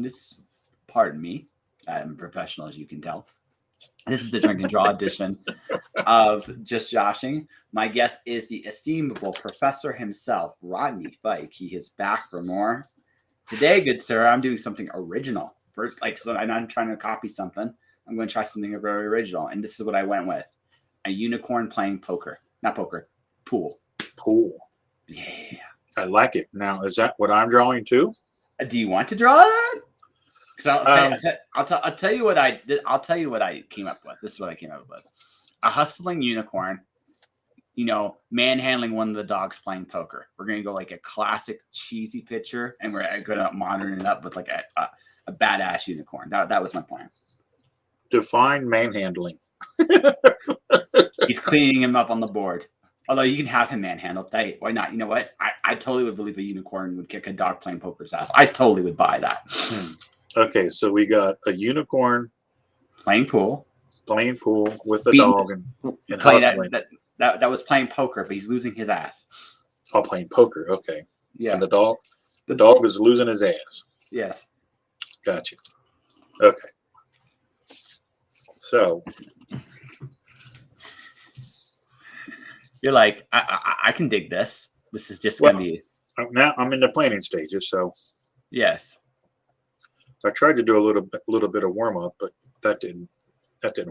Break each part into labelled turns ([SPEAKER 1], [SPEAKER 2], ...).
[SPEAKER 1] This, pardon me, I'm a professional, as you can tell. This is the drink and draw edition of Just Joshing. My guest is the estimable professor himself, Rodney Fyke. He is back for more. Today, good sir, I'm doing something original. First, so I'm not trying to copy something. I'm going to try something very original. And this is what I went with. A unicorn playing poker. Not poker, pool.
[SPEAKER 2] Pool.
[SPEAKER 1] Yeah.
[SPEAKER 2] I like it. Now, is that what I'm drawing too?
[SPEAKER 1] Do you want to draw that? I'll tell you what I did. I'll tell you what I came up with. This is what I came up with: a hustling unicorn, manhandling one of the dogs playing poker. We're gonna go like a classic cheesy picture, and we're gonna modern it up with like a badass unicorn. That was my plan.
[SPEAKER 2] Define manhandling.
[SPEAKER 1] He's cleaning him up on the board. Although you can have him manhandled. Hey, why not? You know what? I totally would believe a unicorn would kick a dog playing poker's ass. I totally would buy that.
[SPEAKER 2] Okay, so we got a unicorn
[SPEAKER 1] playing pool
[SPEAKER 2] with a dog and hustling.
[SPEAKER 1] That was playing poker, but he's losing his ass.
[SPEAKER 2] Oh, playing poker. Okay.
[SPEAKER 1] Yeah.
[SPEAKER 2] And the dog is losing his ass.
[SPEAKER 1] Yes.
[SPEAKER 2] Gotcha. Okay. So
[SPEAKER 1] you're like, I can dig this. This is just gonna be.
[SPEAKER 2] Now I'm in the planning stages, so
[SPEAKER 1] yes.
[SPEAKER 2] I tried to do a little bit of warm up, but that didn't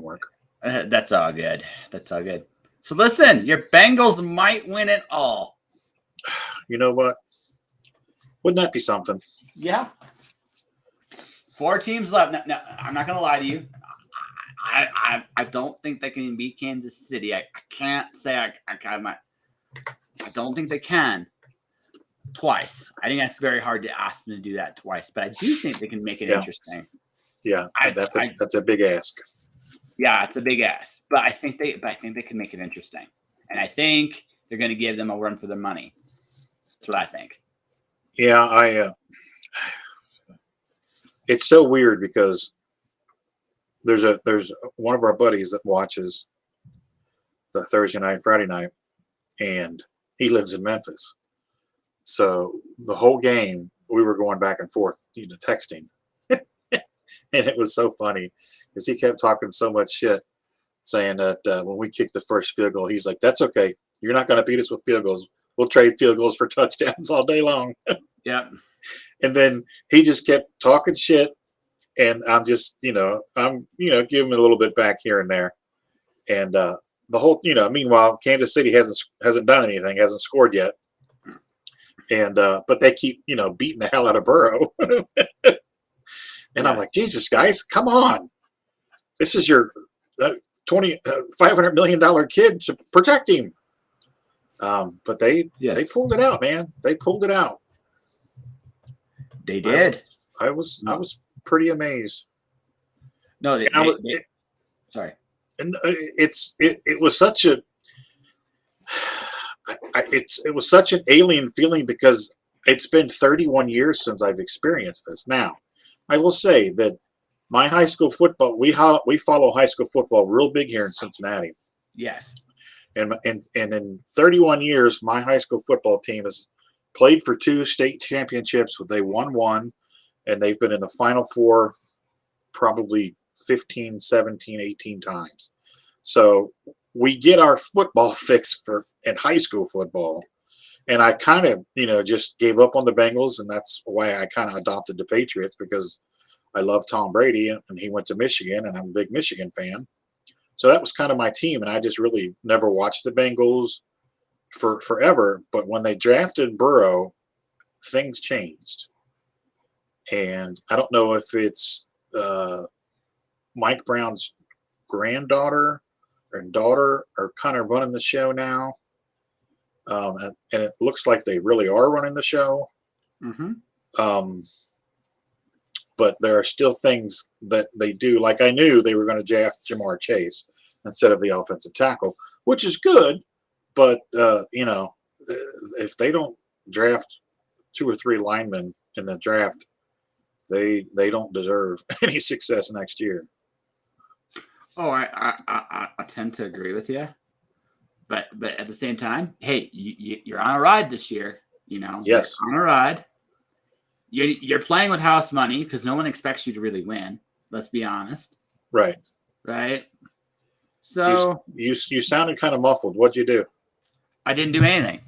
[SPEAKER 2] work.
[SPEAKER 1] That's all good. So listen, your Bengals might win it all.
[SPEAKER 2] You know what? Wouldn't that be something?
[SPEAKER 1] Yeah. 4 teams left. No, I'm not gonna lie to you. I don't think they can beat Kansas City. I can't say I don't think they can. Twice. I think that's very hard to ask them to do that twice, but I do think they can make it interesting.
[SPEAKER 2] Yeah, that's a big ask.
[SPEAKER 1] Yeah, it's a big ask, but I think they can make it interesting, and I think they're going to give them a run for their money. That's what I think.
[SPEAKER 2] Yeah, it's so weird because there's one of our buddies that watches the Thursday night, Friday night, and he lives in Memphis. So the whole game, we were going back and forth, texting. And it was so funny because he kept talking so much shit, saying that when we kicked the first field goal, he's like, that's okay. You're not going to beat us with field goals. We'll trade field goals for touchdowns all day long.
[SPEAKER 1] Yeah. And
[SPEAKER 2] then he just kept talking shit. And I'm just, giving him a little bit back here and there. And the whole, meanwhile, Kansas City hasn't done anything, hasn't scored yet. And but they keep beating the hell out of Burrow. And yes. I'm like, Jesus, guys, come on! This is your $500 million kid to protect him. But they pulled it out, man. They pulled it out.
[SPEAKER 1] They did.
[SPEAKER 2] I was pretty amazed.
[SPEAKER 1] No, sorry.
[SPEAKER 2] And it was such a. It was such an alien feeling because it's been 31 years since I've experienced this. Now, I will say that my high school football, we follow high school football real big here in Cincinnati.
[SPEAKER 1] Yes.
[SPEAKER 2] And in 31 years, my high school football team has played for 2 state championships. They won 1, and they've been in the Final Four probably 15, 17, 18 times. So we get our football fix in high school football. And I kind of, just gave up on the Bengals, and that's why I kind of adopted the Patriots, because I love Tom Brady, and he went to Michigan, and I'm a big Michigan fan. So that was kind of my team, and I just really never watched the Bengals for forever. But when they drafted Burrow, things changed. And I don't know if it's Mike Brown's granddaughter and daughter are kind of running the show now. And it looks like they really are running the show.
[SPEAKER 1] Mm-hmm.
[SPEAKER 2] But there are still things that they do. Like I knew they were going to draft Jamar Chase instead of the offensive tackle, which is good. But, if they don't draft 2 or 3 linemen in the draft, they don't deserve any success next year.
[SPEAKER 1] Oh, I tend to agree with you. But at the same time, hey, you're on a ride this year.
[SPEAKER 2] Yes,
[SPEAKER 1] you're on a ride. you're playing with house money because no one expects you to really win. Let's be honest.
[SPEAKER 2] Right.
[SPEAKER 1] Right. So
[SPEAKER 2] you sounded kind of muffled. What'd you do?
[SPEAKER 1] I didn't do anything.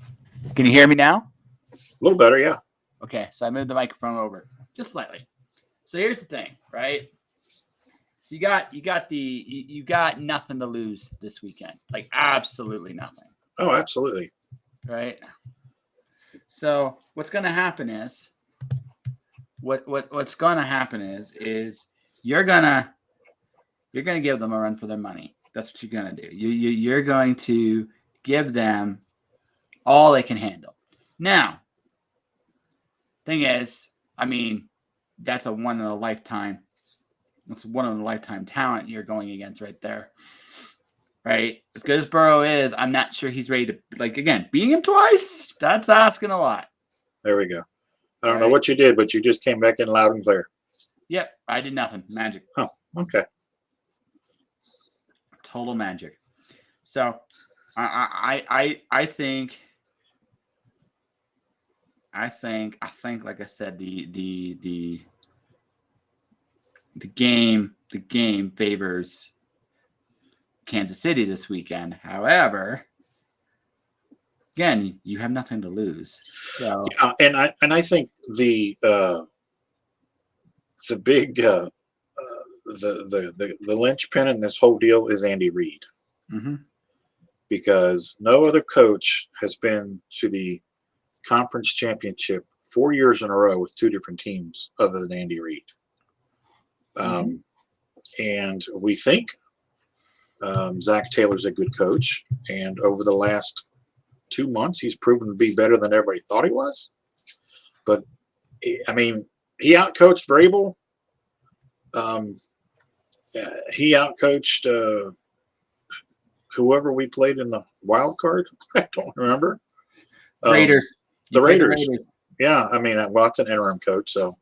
[SPEAKER 1] Can you hear me now?
[SPEAKER 2] A little better, yeah.
[SPEAKER 1] Okay, so I moved the microphone over just slightly. So here's the thing, right? So you got nothing to lose this weekend, like absolutely nothing.
[SPEAKER 2] Oh, absolutely.
[SPEAKER 1] Right. So what's going to happen is, what's going to happen is you're gonna give them a run for their money. That's what you're gonna do. You're going to give them all they can handle. Now, thing is, I mean, that's a one in a lifetime. That's one in a lifetime talent you're going against right there. Right? As good as Burrow is, I'm not sure he's ready to, like, again, beating him twice, that's asking a lot.
[SPEAKER 2] There we go. I don't know what you did, but you just came back in loud and clear.
[SPEAKER 1] Yep, I did nothing. Magic.
[SPEAKER 2] Oh, okay.
[SPEAKER 1] Total magic. So I think like I said, the game favors Kansas City this weekend. However, again, you have nothing to lose. So
[SPEAKER 2] yeah, and I think the big the linchpin in this whole deal is Andy Reid.
[SPEAKER 1] Mm-hmm.
[SPEAKER 2] Because no other coach has been to the conference championship 4 years in a row with two different teams other than Andy Reid. And we think Zach Taylor's a good coach. And over the last 2 months, he's proven to be better than everybody thought he was. But, I mean, he outcoached Vrabel. He outcoached whoever we played in the wild card. I don't remember.
[SPEAKER 1] Raiders.
[SPEAKER 2] The Raiders. Yeah, I mean, well, it's an interim coach, so.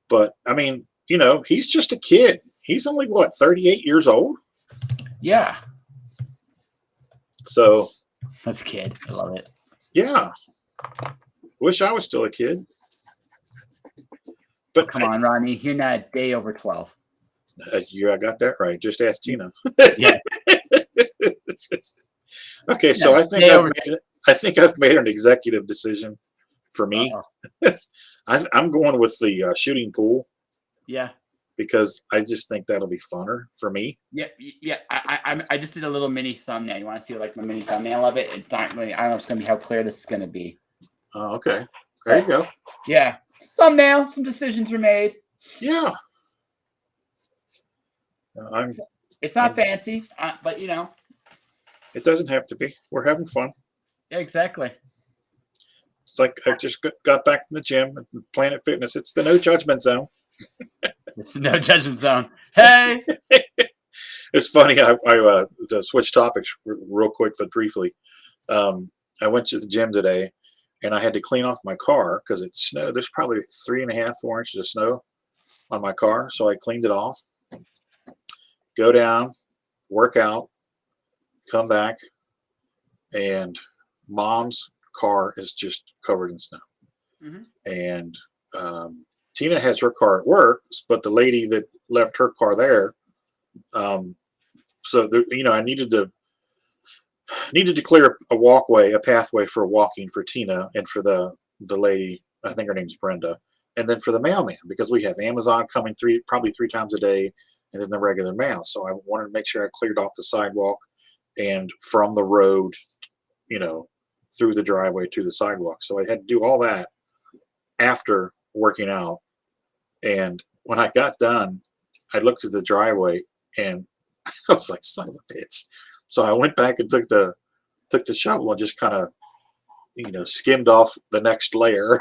[SPEAKER 2] But, I mean, you know, he's just a kid. He's only, 38 years old?
[SPEAKER 1] Yeah.
[SPEAKER 2] So.
[SPEAKER 1] That's a kid. I love it.
[SPEAKER 2] Yeah. Wish I was still a kid. But
[SPEAKER 1] come on, Rodney. You're not a day over 12.
[SPEAKER 2] I got that right. Just ask Tina.
[SPEAKER 1] Yeah.
[SPEAKER 2] Okay, so I think I've made an executive decision for me. I'm going with the shooting pool.
[SPEAKER 1] Yeah.
[SPEAKER 2] Because I just think that'll be funner for me.
[SPEAKER 1] Yeah. I just did a little mini thumbnail. You want to see like my mini thumbnail of it? It's not really. I don't know if it's gonna be how clear this is gonna be.
[SPEAKER 2] Oh, okay. There you go.
[SPEAKER 1] Yeah. Thumbnail. Some decisions were made.
[SPEAKER 2] Yeah.
[SPEAKER 1] It's not fancy, but you know.
[SPEAKER 2] It doesn't have to be. We're having fun.
[SPEAKER 1] Yeah, exactly.
[SPEAKER 2] It's like I just got back from the gym and Planet Fitness. It's the no judgment zone.
[SPEAKER 1] It's the no judgment zone. Hey.
[SPEAKER 2] It's funny. I to switch topics real quick but briefly. I went to the gym today, and I had to clean off my car because it snowed. There's probably 3.5, 4 inches of snow on my car, so I cleaned it off. Go down, work out, come back, and Mom's car is just covered in snow. Mm-hmm. And Tina has her car at work, but the lady that left her car there, so there, you know, I needed to clear a walkway, a pathway for walking for Tina and for the lady, I think her name's Brenda, and then for the mailman, because we have Amazon coming probably three times a day, and then the regular mail. So I wanted to make sure I cleared off the sidewalk and from the road, you know, through the driveway to the sidewalk. So I had to do all that after working out. And when I got done, I looked at the driveway and I was like, son of a bitch. So I went back and took the shovel and just kind of, you know, skimmed off the next layer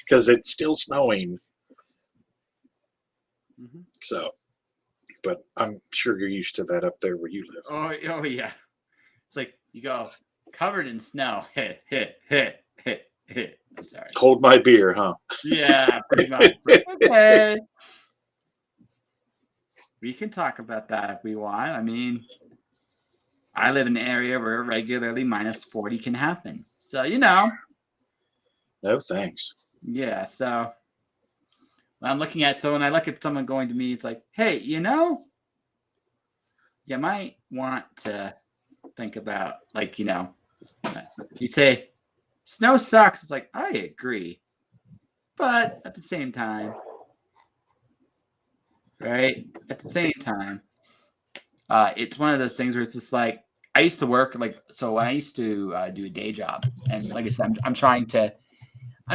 [SPEAKER 2] because it's still snowing. Mm-hmm. So, but I'm sure you're used to that up there where you live.
[SPEAKER 1] Oh yeah. It's like you go covered in snow. I'm sorry.
[SPEAKER 2] Hold my beer, huh?
[SPEAKER 1] Yeah, pretty much. Okay. We can talk about that if we want. I mean, I live in an area where regularly -40 can happen. So, you know.
[SPEAKER 2] No, thanks.
[SPEAKER 1] Yeah. So when I'm looking at, so when I look at someone going to me, it's like, hey, you might want to think about, like, you say snow sucks. It's like, I agree. But at the same time, right? At the same time, it's one of those things where it's just like, I used to work so when I used to do a day job, and like I said, I'm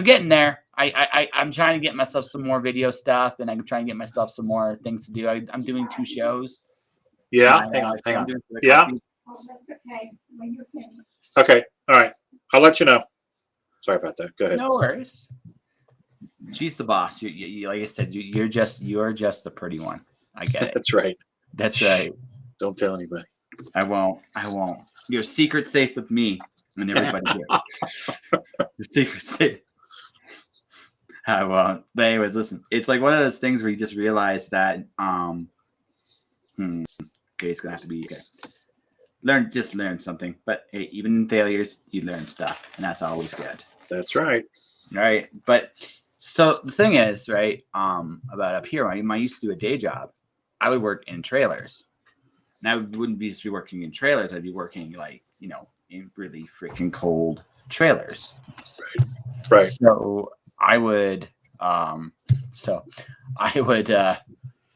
[SPEAKER 1] getting there. I'm trying to get myself some more video stuff, and I'm trying to get myself some more things to do. I'm doing 2 shows.
[SPEAKER 2] Yeah,
[SPEAKER 1] My,
[SPEAKER 2] hang on.
[SPEAKER 1] I'm doing for the
[SPEAKER 2] Yeah.
[SPEAKER 1] company.
[SPEAKER 3] Oh, that's okay. When you're finished.
[SPEAKER 2] Okay, all right. I'll let you know. Sorry about that. Go ahead.
[SPEAKER 1] No worries. She's the boss. You like I said, you're just the pretty one. I get it.
[SPEAKER 2] That's right.
[SPEAKER 1] That's right.
[SPEAKER 2] Don't tell anybody.
[SPEAKER 1] I won't. Your secret's safe with me and everybody here. Your secret's safe. I won't. But anyways, listen. It's like one of those things where you just realize that okay, it's gonna have to be okay. Learn something. But hey, even in failures, you learn stuff, and that's always good.
[SPEAKER 2] That's right.
[SPEAKER 1] All right. But so the thing is, right, about up here, when I used to do a day job, I would work in trailers. And I wouldn't be just be working in trailers. I'd be working in really freaking cold trailers.
[SPEAKER 2] Right.
[SPEAKER 1] So I would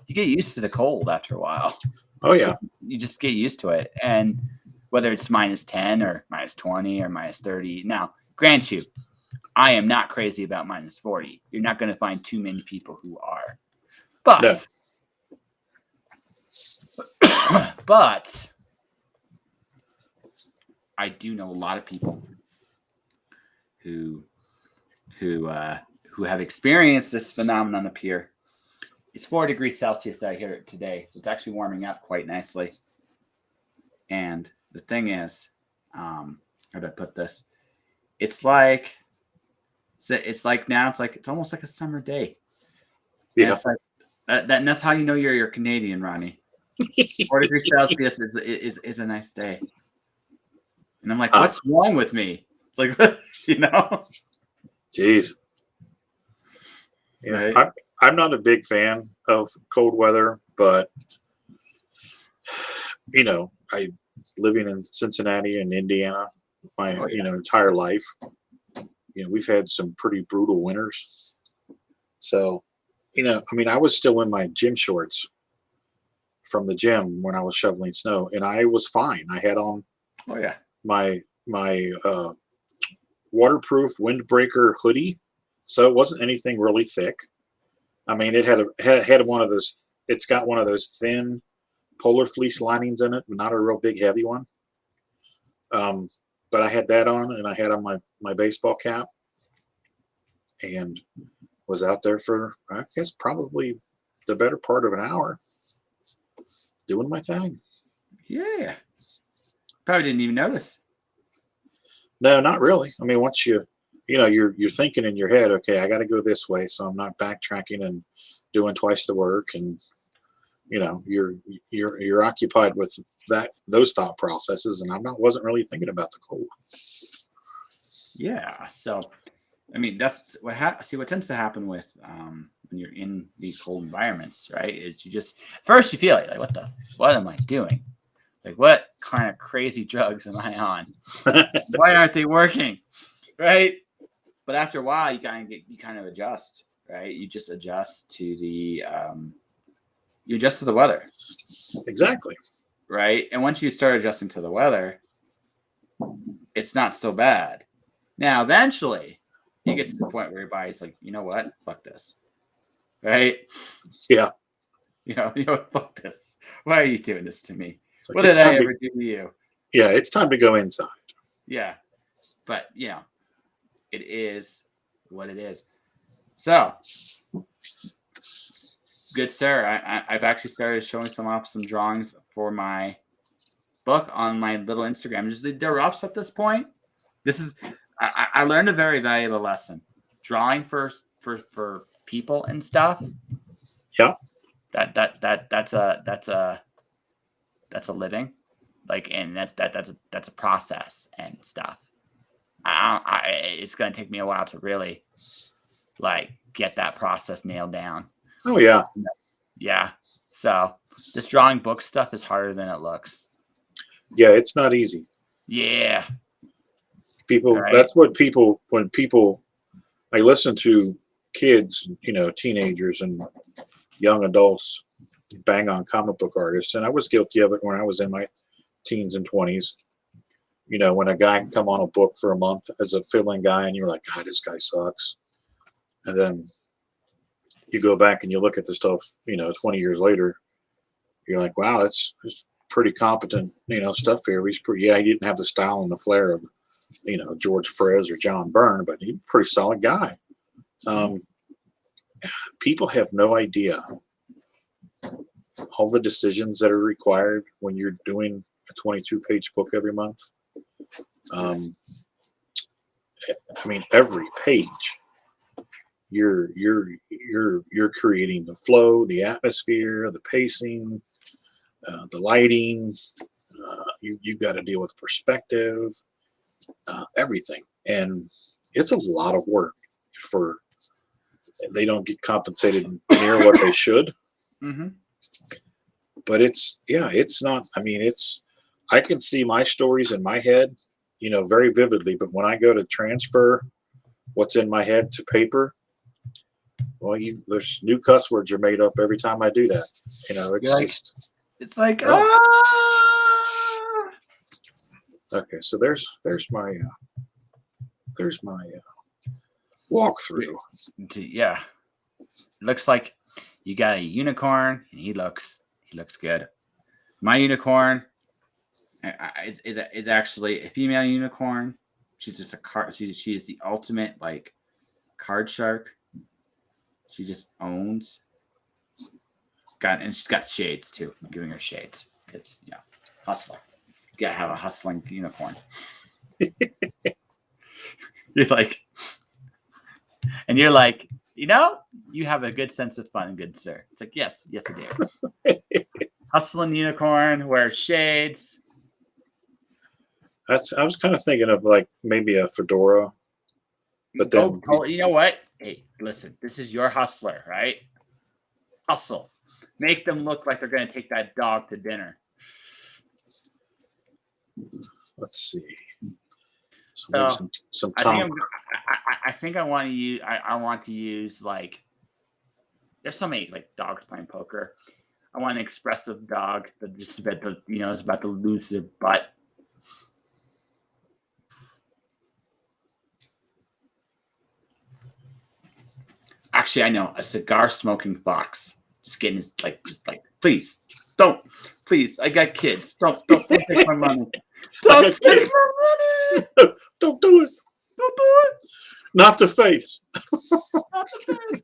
[SPEAKER 1] you get used to the cold after a while.
[SPEAKER 2] Oh yeah.
[SPEAKER 1] You just get used to it. And whether it's -10 or -20 or -30. Now, grant you, I am not crazy about -40. You're not going to find too many people who are. But
[SPEAKER 2] No.
[SPEAKER 1] but I do know a lot of people who have experienced this phenomenon up here. It's 4 degrees Celsius out here today, so it's actually warming up quite nicely. And the thing is, how do I put this? It's like now it's almost like a summer day.
[SPEAKER 2] Yeah.
[SPEAKER 1] And that's how you know you're Canadian, Rodney. 4 degrees Celsius is a nice day. And I'm like, what's wrong with me? It's like,
[SPEAKER 2] Jeez. Yeah, right. I'm not a big fan of cold weather, but I living in Cincinnati and Indiana my entire life. We've had some pretty brutal winters. So, I was still in my gym shorts from the gym when I was shoveling snow, and I was fine. I had on my waterproof windbreaker hoodie, so it wasn't anything really thick. I mean, it had one of those. It's got one of those thin polar fleece linings in it, but not a real big heavy one. But I had that on, and I had on my baseball cap, and was out there for, I guess, probably the better part of an hour doing my thing.
[SPEAKER 1] Yeah. Probably didn't even notice.
[SPEAKER 2] No, not really. I mean, once you're thinking in your head, okay, I got to go this way, so I'm not backtracking and doing twice the work, and you're occupied with those thought processes, and wasn't really thinking about the cold.
[SPEAKER 1] Yeah. So, I mean, that's what what tends to happen with when you're in these cold environments, right? Is you just first you feel like what am I doing? Like, what kind of crazy drugs am I on? Why aren't they working? Right? But after a while, you kind of adjust, right? You just adjust to the weather.
[SPEAKER 2] Exactly.
[SPEAKER 1] Right? And once you start adjusting to the weather, it's not so bad. Now, eventually, it gets to the point where your body's like, you know what? Fuck this. Right?
[SPEAKER 2] Yeah.
[SPEAKER 1] Fuck this. Why are you doing this to me?
[SPEAKER 2] Like,
[SPEAKER 1] what did I ever do to you?
[SPEAKER 2] Yeah, it's time to go inside.
[SPEAKER 1] Yeah. But, it is what it is. So, good sir, I've actually started showing some drawings for my book on my little Instagram. Just they're roughs at this point. I learned a very valuable lesson. Drawing for people and stuff.
[SPEAKER 2] Yeah.
[SPEAKER 1] That's a living. Like, and that's a process and stuff. It's going to take me a while to really like get that process nailed down.
[SPEAKER 2] Oh yeah.
[SPEAKER 1] Yeah. So this drawing book stuff is harder than it looks.
[SPEAKER 2] Yeah, it's not easy.
[SPEAKER 1] Yeah.
[SPEAKER 2] People,
[SPEAKER 1] Right.
[SPEAKER 2] that's what people, when people, I listen to kids, teenagers and young adults bang on comic book artists, and I was guilty of it when I was in my teens and 20s. When a guy can come on a book for a month as a fill-in guy, and you're like, God, this guy sucks. And then you go back and you look at the stuff, 20 years later, you're like, wow, that's pretty competent, stuff here. He didn't have the style and the flair of, George Perez or John Byrne, but he's a pretty solid guy. People have no idea all the decisions that are required when you're doing a 22-page book every month. Every page, you're creating the flow, the atmosphere, the pacing, the lighting. You've got to deal with perspective, everything, and it's a lot of work. They don't get compensated near what they should.
[SPEAKER 1] Mm-hmm.
[SPEAKER 2] But it's not. I can see my stories in my head, very vividly. But when I go to transfer what's in my head to paper, well, there's new cuss words are made up every time I do that.
[SPEAKER 1] It's like
[SPEAKER 2] Okay, so there's my walkthrough.
[SPEAKER 1] Yeah, looks like you got a unicorn, and he looks good. My unicorn is actually a female unicorn. She's just a card. She's the ultimate like card shark. She just owns. And she's got shades too. I'm giving her shades. It's hustler. You gotta have a hustling unicorn. You're like, you have a good sense of fun, good sir. It's like, yes, I do. Hustling unicorn, wears shades.
[SPEAKER 2] I was kind of thinking of like maybe a fedora, but then
[SPEAKER 1] you know what? Hey, listen, this is your hustler, right? Hustle. Make them look like they're going to take that dog to dinner.
[SPEAKER 2] Let's see. Some
[SPEAKER 1] Tom. I think I want to use. I want to use like. There's so many like dogs playing poker. I want an expressive dog that just about to, is about to lose their butt. Actually, I know a cigar smoking fox. Just please don't, please. I got kids. Don't take my money. Don't take my money.
[SPEAKER 2] Don't do it.
[SPEAKER 1] Don't do it.
[SPEAKER 2] Not the face.
[SPEAKER 1] Not the face.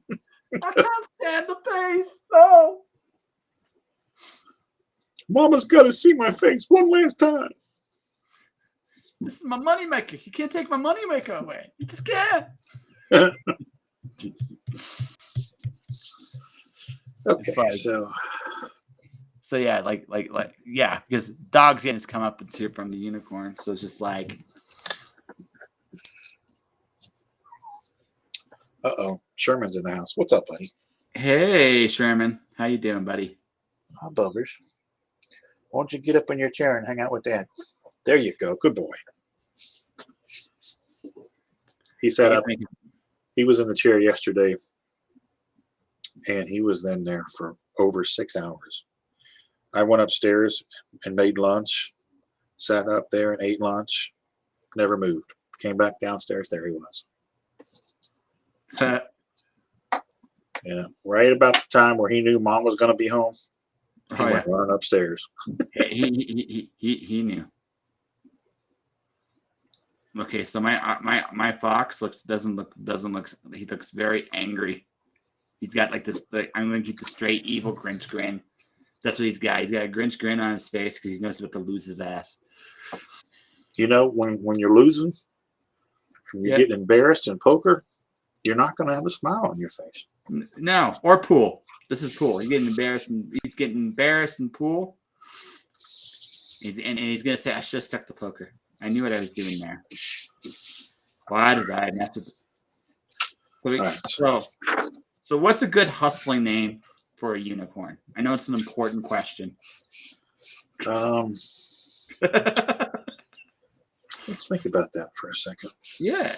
[SPEAKER 1] I can't stand the face. No.
[SPEAKER 2] Mama's got to see my face one last time.
[SPEAKER 1] This is my moneymaker. You can't take my moneymaker away. You just can't.
[SPEAKER 2] Okay,
[SPEAKER 1] so yeah, yeah, because dogs getting his comeuppance here from the unicorn. So it's just like,
[SPEAKER 2] Sherman's in the house. What's up, buddy?
[SPEAKER 1] Hey, Sherman, how you doing, buddy?
[SPEAKER 2] Hi, buggers. Why don't you get up in your chair and hang out with Dad? There you go. Good boy. He sat up. He was in the chair yesterday, and he was then there for over 6 hours. I went upstairs and made lunch, sat up there and ate lunch, never moved. Came back downstairs, there he was. Right about the time where he knew Mom was going to be home, he went running upstairs.
[SPEAKER 1] He knew. Okay, so my fox doesn't look. He looks very angry. He's got like this. I'm going to keep the straight evil Grinch grin. That's what he's got. He's got a Grinch grin on his face because he knows about to lose his ass.
[SPEAKER 2] When you're losing, you're getting embarrassed in poker, you're not going to have a smile on your face.
[SPEAKER 1] No, or pool. This is pool. He's getting embarrassed in pool. He's going to say, I should have stuck to poker. I knew what I was doing there. Why did I mess with it? So what's a good hustling name for a unicorn? I know it's an important question.
[SPEAKER 2] Let's think about that for a second.
[SPEAKER 1] Yeah.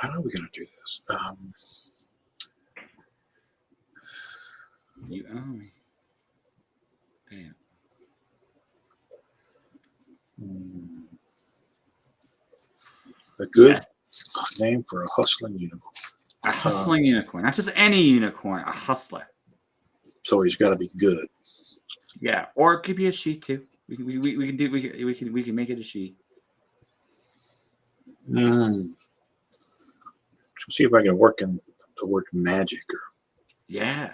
[SPEAKER 2] How are we going to do this?
[SPEAKER 1] You owe me. Damn.
[SPEAKER 2] A good name for a hustling unicorn.
[SPEAKER 1] A hustling unicorn, not just any unicorn. A hustler.
[SPEAKER 2] So he's got to be good.
[SPEAKER 1] Yeah, or it could be a she too. We can make it a she.
[SPEAKER 2] Let's see if I can work in the word magic.
[SPEAKER 1] Yeah.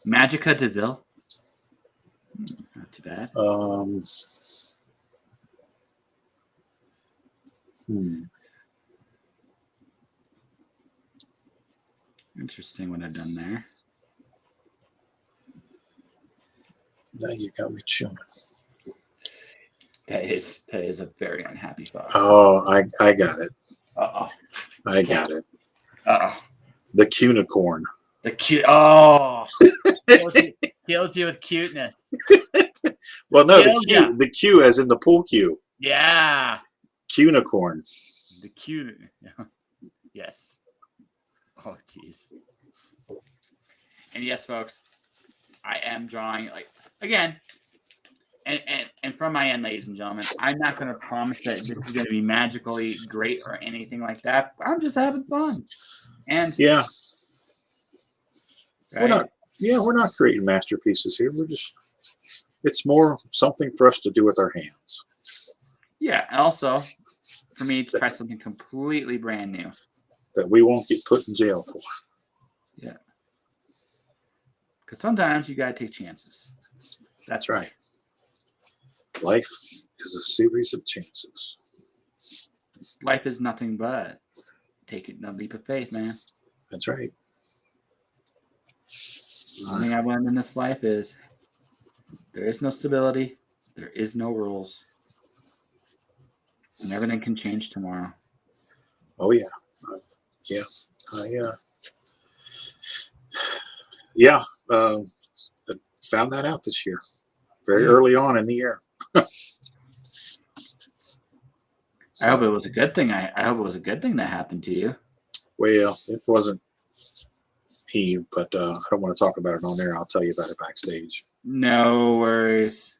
[SPEAKER 1] Magica DeVille. Not too bad. Interesting what I've done there.
[SPEAKER 2] Now you got me chewing.
[SPEAKER 1] That is a very unhappy thought.
[SPEAKER 2] Oh, I got it.
[SPEAKER 1] Uh-oh.
[SPEAKER 2] I got it.
[SPEAKER 1] Uh-oh.
[SPEAKER 2] The cunicorn.
[SPEAKER 1] The cute. Oh. Kills you with cuteness.
[SPEAKER 2] Well, no, the Q as in the pool cue.
[SPEAKER 1] Yeah.
[SPEAKER 2] Cunicorn.
[SPEAKER 1] The cute. Yes. Oh, jeez. And yes, folks, I am drawing, like, again, and from my end, ladies and gentlemen, I'm not going to promise that this is going to be magically great or anything like that. I'm just having fun. And
[SPEAKER 2] yeah.
[SPEAKER 1] Right?
[SPEAKER 2] We're not creating masterpieces here. It's more something for us to do with our hands.
[SPEAKER 1] Yeah, and also for me to try something completely brand new
[SPEAKER 2] that we won't get put in jail for.
[SPEAKER 1] Yeah, because sometimes you gotta take chances.
[SPEAKER 2] That's right. Life is a series of chances.
[SPEAKER 1] Life is nothing but taking a leap of faith, man.
[SPEAKER 2] That's right.
[SPEAKER 1] One thing I've learned in this life is there is no stability, there is no rules, and everything can change tomorrow.
[SPEAKER 2] Oh yeah, I found that out this year, very early on in the year.
[SPEAKER 1] I hope it was a good thing. I hope it was a good thing that happened to you.
[SPEAKER 2] Well, it wasn't he, but I don't want to talk about it on there. I'll tell you about it backstage.
[SPEAKER 1] No worries.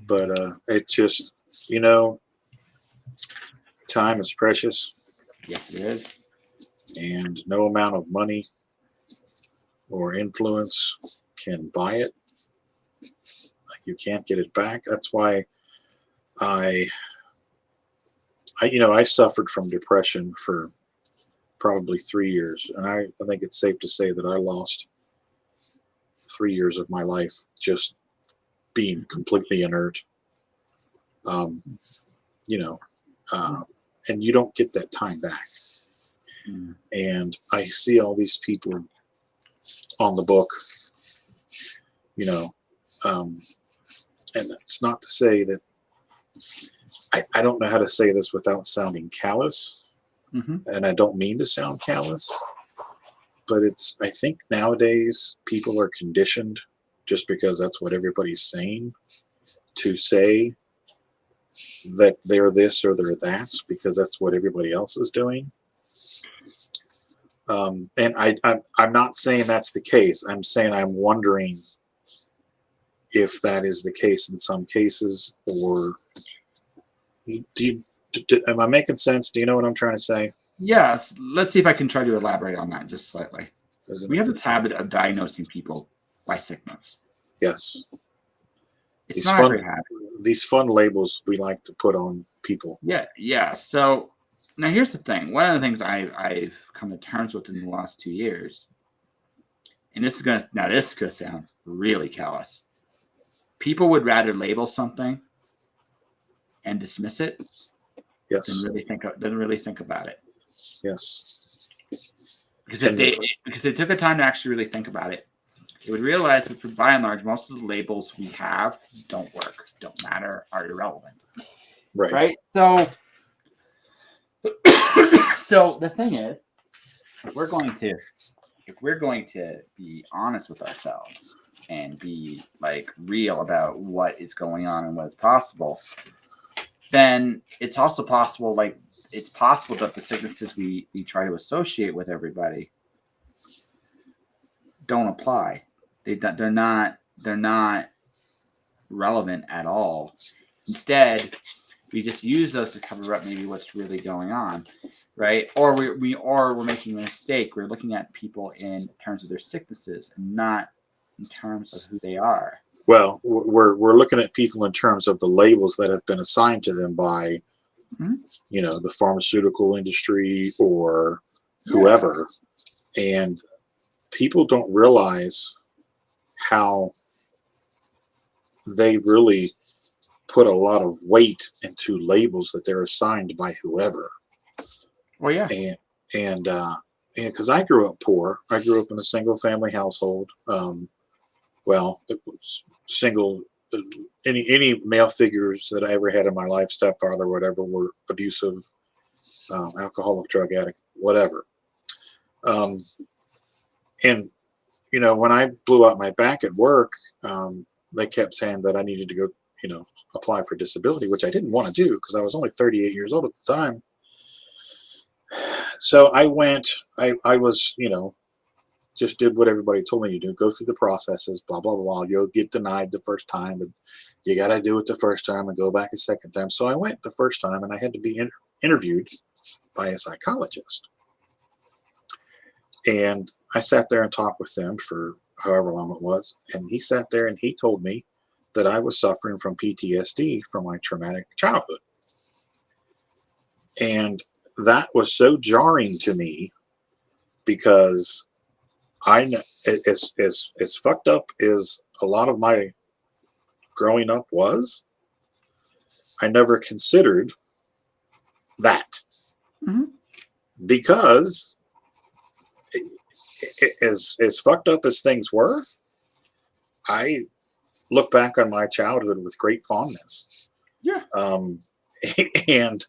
[SPEAKER 2] But it's just, time is precious.
[SPEAKER 1] Yes, it is.
[SPEAKER 2] And no amount of money or influence can buy it. You can't get it back. That's why I suffered from depression for probably 3 years. And I think it's safe to say that I lost 3 years of my life just being completely inert. And you don't get that time back. And I see all these people on the book, and it's not to say that I don't know how to say this without sounding callous. And I don't mean to sound callous, but I think nowadays people are conditioned, just because that's what everybody's saying, to say that they're this or they're that, because that's what everybody else is doing. And I'm not saying that's the case. I'm saying I'm wondering if that is the case in some cases, or am I making sense? Do you know what I'm trying to say?
[SPEAKER 1] Yes. Let's see if I can try to elaborate on that just slightly. We have this habit of diagnosing people by sickness.
[SPEAKER 2] Yes.
[SPEAKER 1] It's not a great habit.
[SPEAKER 2] These fun labels we like to put on people.
[SPEAKER 1] Yeah. So now here's the thing. One of the things I've come to terms with in the last 2 years, and this is gonna sound really callous. People would rather label something and dismiss it
[SPEAKER 2] Yes.
[SPEAKER 1] Didn't really think about it.
[SPEAKER 2] Yes.
[SPEAKER 1] Because they took the time to actually really think about it, they would realize that for by and large, most of the labels we have don't work, don't matter, are irrelevant. Right. So, so the thing is, if we're going to be honest with ourselves and be like real about what is going on and what is possible, then it's also possible, like it's possible that the sicknesses we try to associate with everybody don't apply. They're not relevant at all. Instead, we just use those to cover up maybe what's really going on, right? Or we're making a mistake. We're looking at people in terms of their sicknesses and not in terms of who they are.
[SPEAKER 2] Well, we're looking at people in terms of the labels that have been assigned to them by, the pharmaceutical industry or whoever, and people don't realize how they really put a lot of weight into labels that they're assigned by whoever.
[SPEAKER 1] Well, yeah.
[SPEAKER 2] And because I grew up poor. I grew up in a single family household. Well, it was single. Any male figures that I ever had in my life, stepfather, whatever, were abusive, alcoholic, drug addict, whatever. And when I blew out my back at work, they kept saying that I needed to go, apply for disability, which I didn't want to do because I was only 38 years old at the time. So I went. I was, just did what everybody told me to do, go through the processes, blah, blah, blah. You'll get denied the first time, and you got to do it the first time and go back a second time. So I went the first time, and I had to be interviewed by a psychologist. And I sat there and talked with them for however long it was. And he sat there and he told me that I was suffering from PTSD from my traumatic childhood. And that was so jarring to me because I know as fucked up as a lot of my growing up was, I never considered that. Because as fucked up as things were, I look back on my childhood with great fondness.
[SPEAKER 1] Yeah.
[SPEAKER 2] And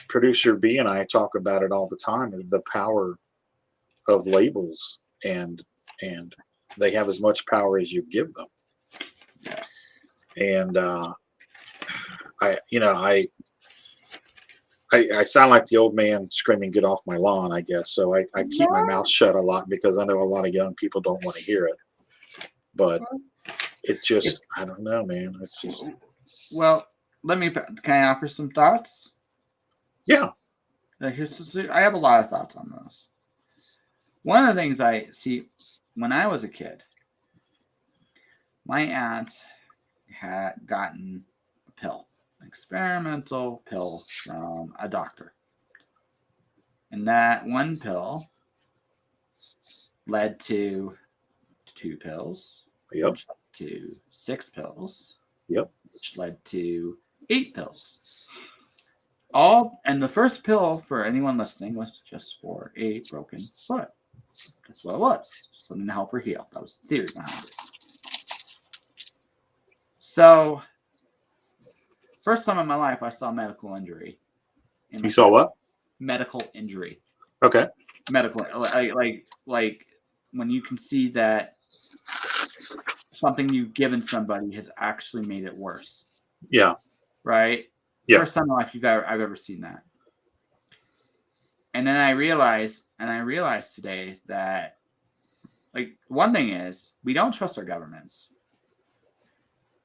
[SPEAKER 2] producer B and I talk about it all the time, the power of labels, and they have as much power as you give them.
[SPEAKER 1] Yes.
[SPEAKER 2] And I sound like the old man screaming, "Get off my lawn," I guess. So I keep my mouth shut a lot because I know a lot of young people don't want to hear it. But it just, I don't know, man. It's just.
[SPEAKER 1] Well, can I offer some thoughts?
[SPEAKER 2] Yeah.
[SPEAKER 1] I have a lot of thoughts on this. One of the things I see when I was a kid, my aunt had gotten a pill, an experimental pill from a doctor. And that one pill led to 2 pills,
[SPEAKER 2] Yep.
[SPEAKER 1] which led to 6 pills,
[SPEAKER 2] Yep.
[SPEAKER 1] which led to 8 pills. And the first pill, for anyone listening, was just for a broken foot. That's what it was. Something to help her heal. That was the theory behind it. So, first time in my life, I saw medical injury.
[SPEAKER 2] You saw what?
[SPEAKER 1] Medical injury.
[SPEAKER 2] Okay.
[SPEAKER 1] Medical, like when you can see that something you've given somebody has actually made it worse.
[SPEAKER 2] Yeah.
[SPEAKER 1] Right?
[SPEAKER 2] Yeah.
[SPEAKER 1] First time in my life I've ever seen that. And then I realized today that, like, one thing is, we don't trust our governments.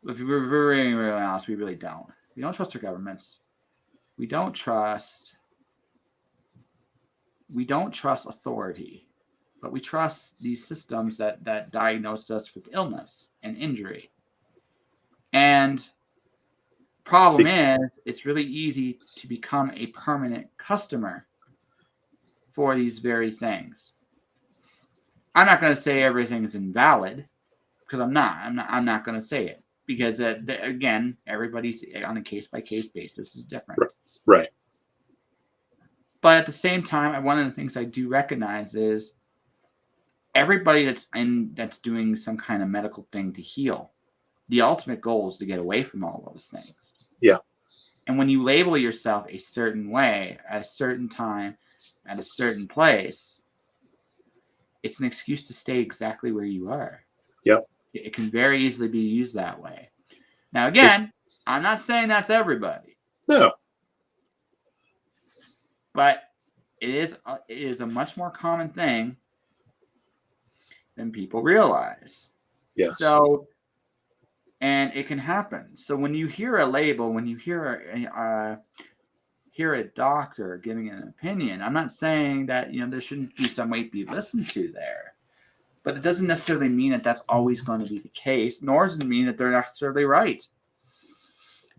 [SPEAKER 1] If we're really, really honest, we really don't. We don't trust our governments. We don't trust authority, but we trust these systems that diagnose us with illness and injury. And problem is, it's really easy to become a permanent customer for these very things. I'm not going to say everything is invalid, because I'm not going to say it. because again, everybody's on a case-by-case basis is different.
[SPEAKER 2] Right.
[SPEAKER 1] But at the same time, one of the things I do recognize is everybody that's doing some kind of medical thing to heal, the ultimate goal is to get away from all those things.
[SPEAKER 2] Yeah.
[SPEAKER 1] And when you label yourself a certain way at a certain time, at a certain place, it's an excuse to stay exactly where you are.
[SPEAKER 2] Yep.
[SPEAKER 1] It can very easily be used that way. Now, again, I'm not saying that's everybody.
[SPEAKER 2] No.
[SPEAKER 1] But it is a much more common thing than people realize.
[SPEAKER 2] Yes.
[SPEAKER 1] So, and it can happen. So when you hear a label, when you hear a doctor giving an opinion, I'm not saying that there shouldn't be some weight be listened to there, but it doesn't necessarily mean that that's always going to be the case, nor does it mean that they're necessarily right.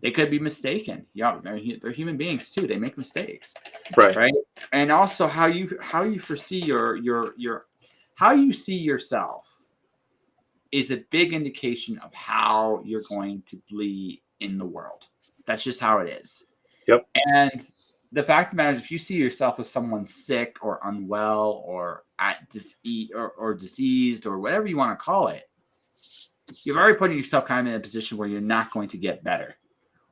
[SPEAKER 1] They could be mistaken. Yeah, they're human beings too. They make mistakes, right? And also how you foresee how you see yourself is a big indication of how you're going to be in the world. That's just how it is.
[SPEAKER 2] Yep.
[SPEAKER 1] And the fact of the matter is, if you see yourself as someone sick or unwell or or diseased or whatever you want to call it, you've already put yourself kind of in a position where you're not going to get better.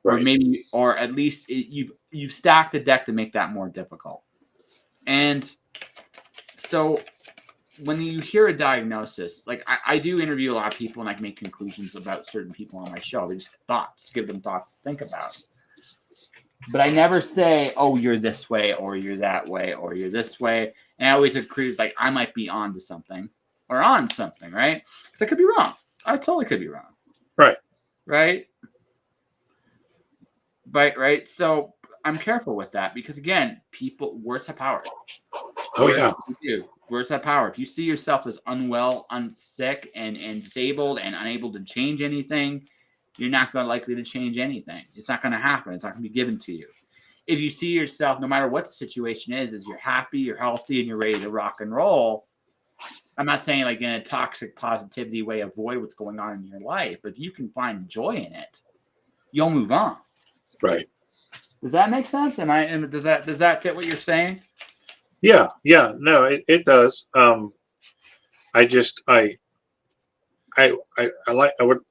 [SPEAKER 2] Right.
[SPEAKER 1] Or at least you've stacked the deck to make that more difficult. And so when you hear a diagnosis, like I do interview a lot of people and I make conclusions about certain people on my show. Just thoughts, give them thoughts to think about. But I never say, oh, you're this way or you're that way or you're this way. And I always agree, like I might be on to something or on something, right? Because I could be wrong. I totally could be wrong.
[SPEAKER 2] Right.
[SPEAKER 1] Right. Right. So I'm careful with that because, again, words have power. Words have power. If you see yourself as unwell, unsick, and disabled and unable to change anything, you're not likely to change anything. It's not going to happen. It's not going to be given to you. If you see yourself, no matter what the situation is you're happy, you're healthy, and you're ready to rock and roll, I'm not saying like in a toxic positivity way, avoid what's going on in your life, but if you can find joy in it, you'll move on.
[SPEAKER 2] Right.
[SPEAKER 1] Does that make sense? Does that fit what you're saying?
[SPEAKER 2] Yeah. No, it does. I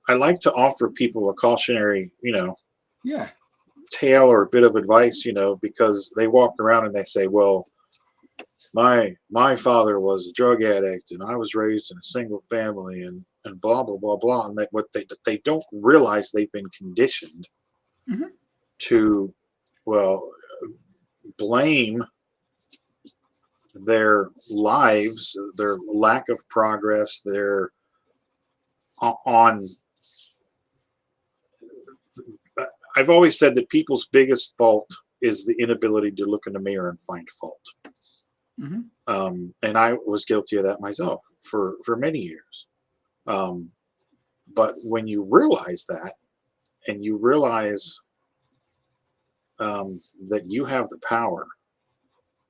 [SPEAKER 2] like to offer people a cautionary, tale or a bit of advice, because they walk around and they say, well, my father was a drug addict and I was raised in a single family and blah, blah, blah, blah. And that what they don't realize they've been conditioned to, blame their lives, their lack of progress, their on. I've always said that people's biggest fault is the inability to look in the mirror and find fault. And I was guilty of that myself for many years. But when you realize that, and you realize that you have the power,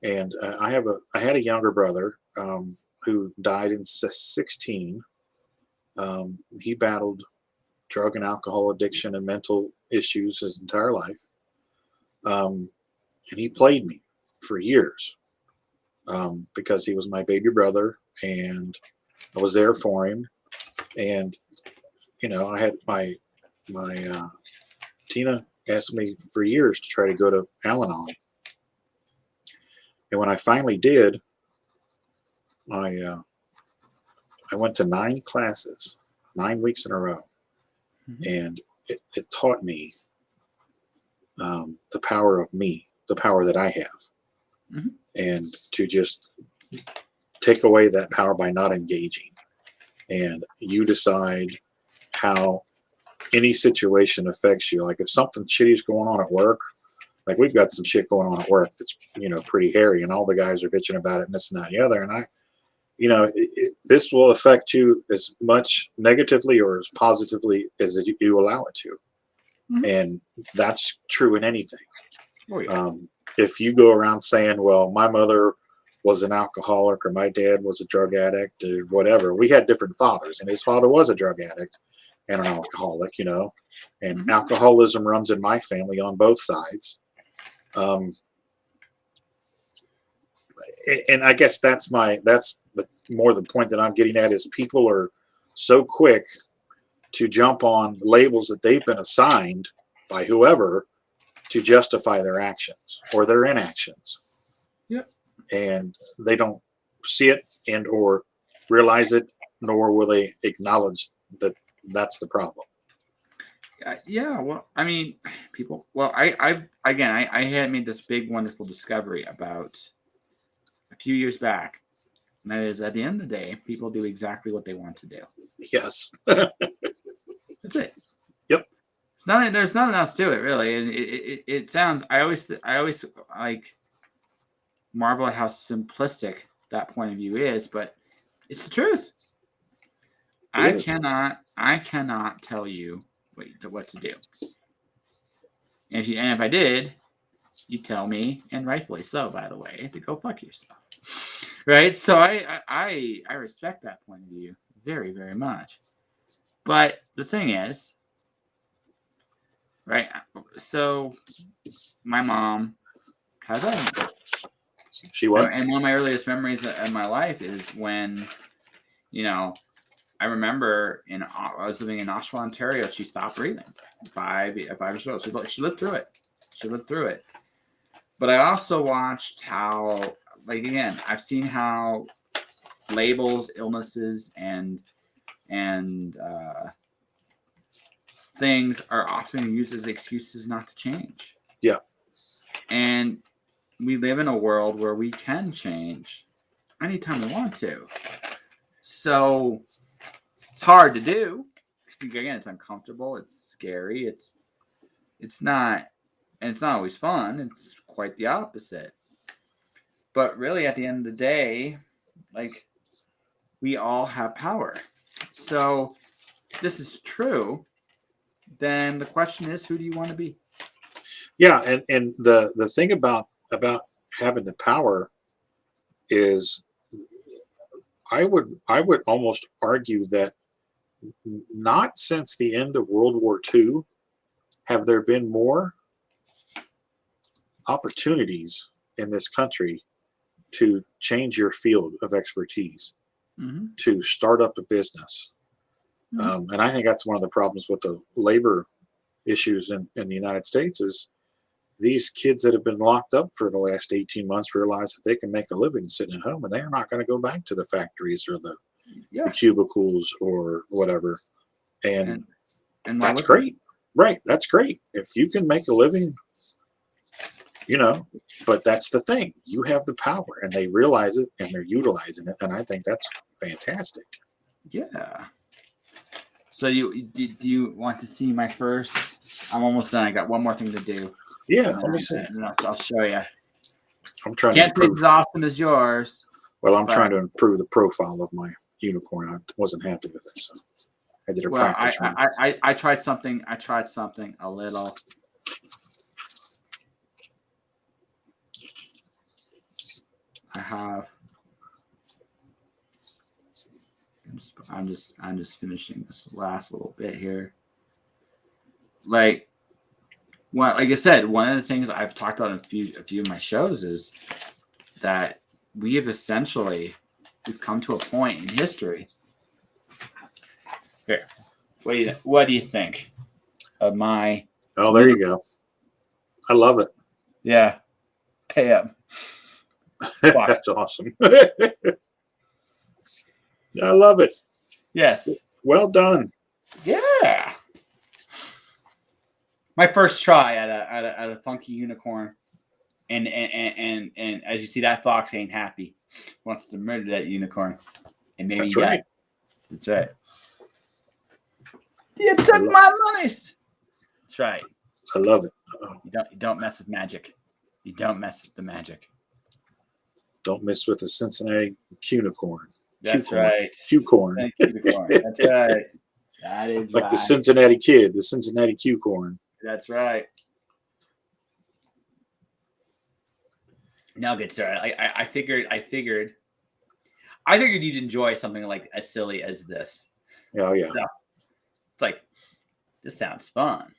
[SPEAKER 2] and I had a younger brother who died in 16. He battled drug and alcohol addiction and mental issues his entire life. And he played me for years because he was my baby brother and I was there for him. And, I had my Tina asked me for years to try to go to Al-Anon. And when I finally did, I went to 9 classes, 9 weeks in a row. And it taught me the power of me, the power that I have, and to just take away that power by not engaging. And you decide how any situation affects you. Like if something shitty is going on at work, like we've got some shit going on at work that's, pretty hairy and all the guys are bitching about it and this and that and the other. And this will affect you as much negatively or as positively as you allow it to. And that's true in anything.
[SPEAKER 1] Oh, yeah.
[SPEAKER 2] If you go around saying, well, my mother was an alcoholic or my dad was a drug addict or whatever, we had different fathers and his father was a drug addict and an alcoholic, and
[SPEAKER 1] Mhm.
[SPEAKER 2] alcoholism runs in my family on both sides. And I guess that's more the point that I'm getting at is people are so quick to jump on labels that they've been assigned by whoever to justify their actions or their inactions.
[SPEAKER 1] Yep.
[SPEAKER 2] And they don't see it and or realize it, nor will they acknowledge that that's the problem.
[SPEAKER 1] Yeah, well, I mean, people. Well, I had made this big, wonderful discovery about a few years back, and that is, at the end of the day, people do exactly what they want to do.
[SPEAKER 2] Yes.
[SPEAKER 1] That's it.
[SPEAKER 2] Yep.
[SPEAKER 1] There's nothing else to it, really. And it sounds. I always like marvel at how simplistic that point of view is, but it's the truth. I cannot tell you what to do. And if I did, you tell me, and rightfully so, by the way, to go fuck yourself. Right? So I respect that point of view very, very much. But the thing is, right? So my mom has a
[SPEAKER 2] She was.
[SPEAKER 1] and one of my earliest memories in my life is when, I remember I was living in Oshawa, Ontario. She stopped breathing. 5 years old. She lived through it. But I also watched how, again, I've seen how labels, illnesses, and things are often used as excuses not to change.
[SPEAKER 2] Yeah.
[SPEAKER 1] And we live in a world where we can change anytime we want to. So it's hard to do. Again, it's uncomfortable. It's scary. It's not always fun. It's quite the opposite. But really, at the end of the day, we all have power. So if this is true, then the question is, who do you want to be?
[SPEAKER 2] Yeah, and the thing about having the power is, I would almost argue that not since the end of World War II have there been more opportunities in this country to change your field of expertise, to start up a business. And I think that's one of the problems with the labor issues in the United States is these kids that have been locked up for the last 18 months realize that they can make a living sitting at home, and they're not going to go back to the factories or the cubicles or whatever. And that's great. Right. That's great. If you can make a living, but that's the thing. You have the power, and they realize it, and they're utilizing it. And I think that's fantastic.
[SPEAKER 1] Yeah. So do you want to see my first? I'm almost done. I got one more thing to do.
[SPEAKER 2] Yeah, let me see.
[SPEAKER 1] And I'll show you.
[SPEAKER 2] I'm trying
[SPEAKER 1] Can't
[SPEAKER 2] to
[SPEAKER 1] say
[SPEAKER 2] improve.
[SPEAKER 1] it's as awesome as yours.
[SPEAKER 2] Well, I'm trying to improve the profile of my unicorn. I wasn't happy with it, so I did a practice run.
[SPEAKER 1] I tried something. I tried something a little. I have. I'm just finishing this last little bit here. Like I said, one of the things I've talked about in a few of my shows is that we've come to a point in history. Here, what do you think of my?
[SPEAKER 2] Oh, there you go. I love it.
[SPEAKER 1] Yeah, pay up.
[SPEAKER 2] That's awesome. I love it.
[SPEAKER 1] Yes.
[SPEAKER 2] Well done.
[SPEAKER 1] Yeah. My first try at a funky unicorn, and as you see, that fox ain't happy. Wants to murder that unicorn, and maybe
[SPEAKER 2] that's right.
[SPEAKER 1] That's right. You took my monies. That's right.
[SPEAKER 2] I love it.
[SPEAKER 1] You don't mess with magic. You don't mess with the magic.
[SPEAKER 2] Don't mess with the Cincinnati Cunicorn.
[SPEAKER 1] That's right.
[SPEAKER 2] Q-corn.
[SPEAKER 1] That's right. That is
[SPEAKER 2] like
[SPEAKER 1] right.
[SPEAKER 2] the Cincinnati Kid, the Cincinnati Q-corn.
[SPEAKER 1] That's right. No, good sir. I figured you'd enjoy something like as silly as this.
[SPEAKER 2] Oh yeah.
[SPEAKER 1] It's like, this sounds fun.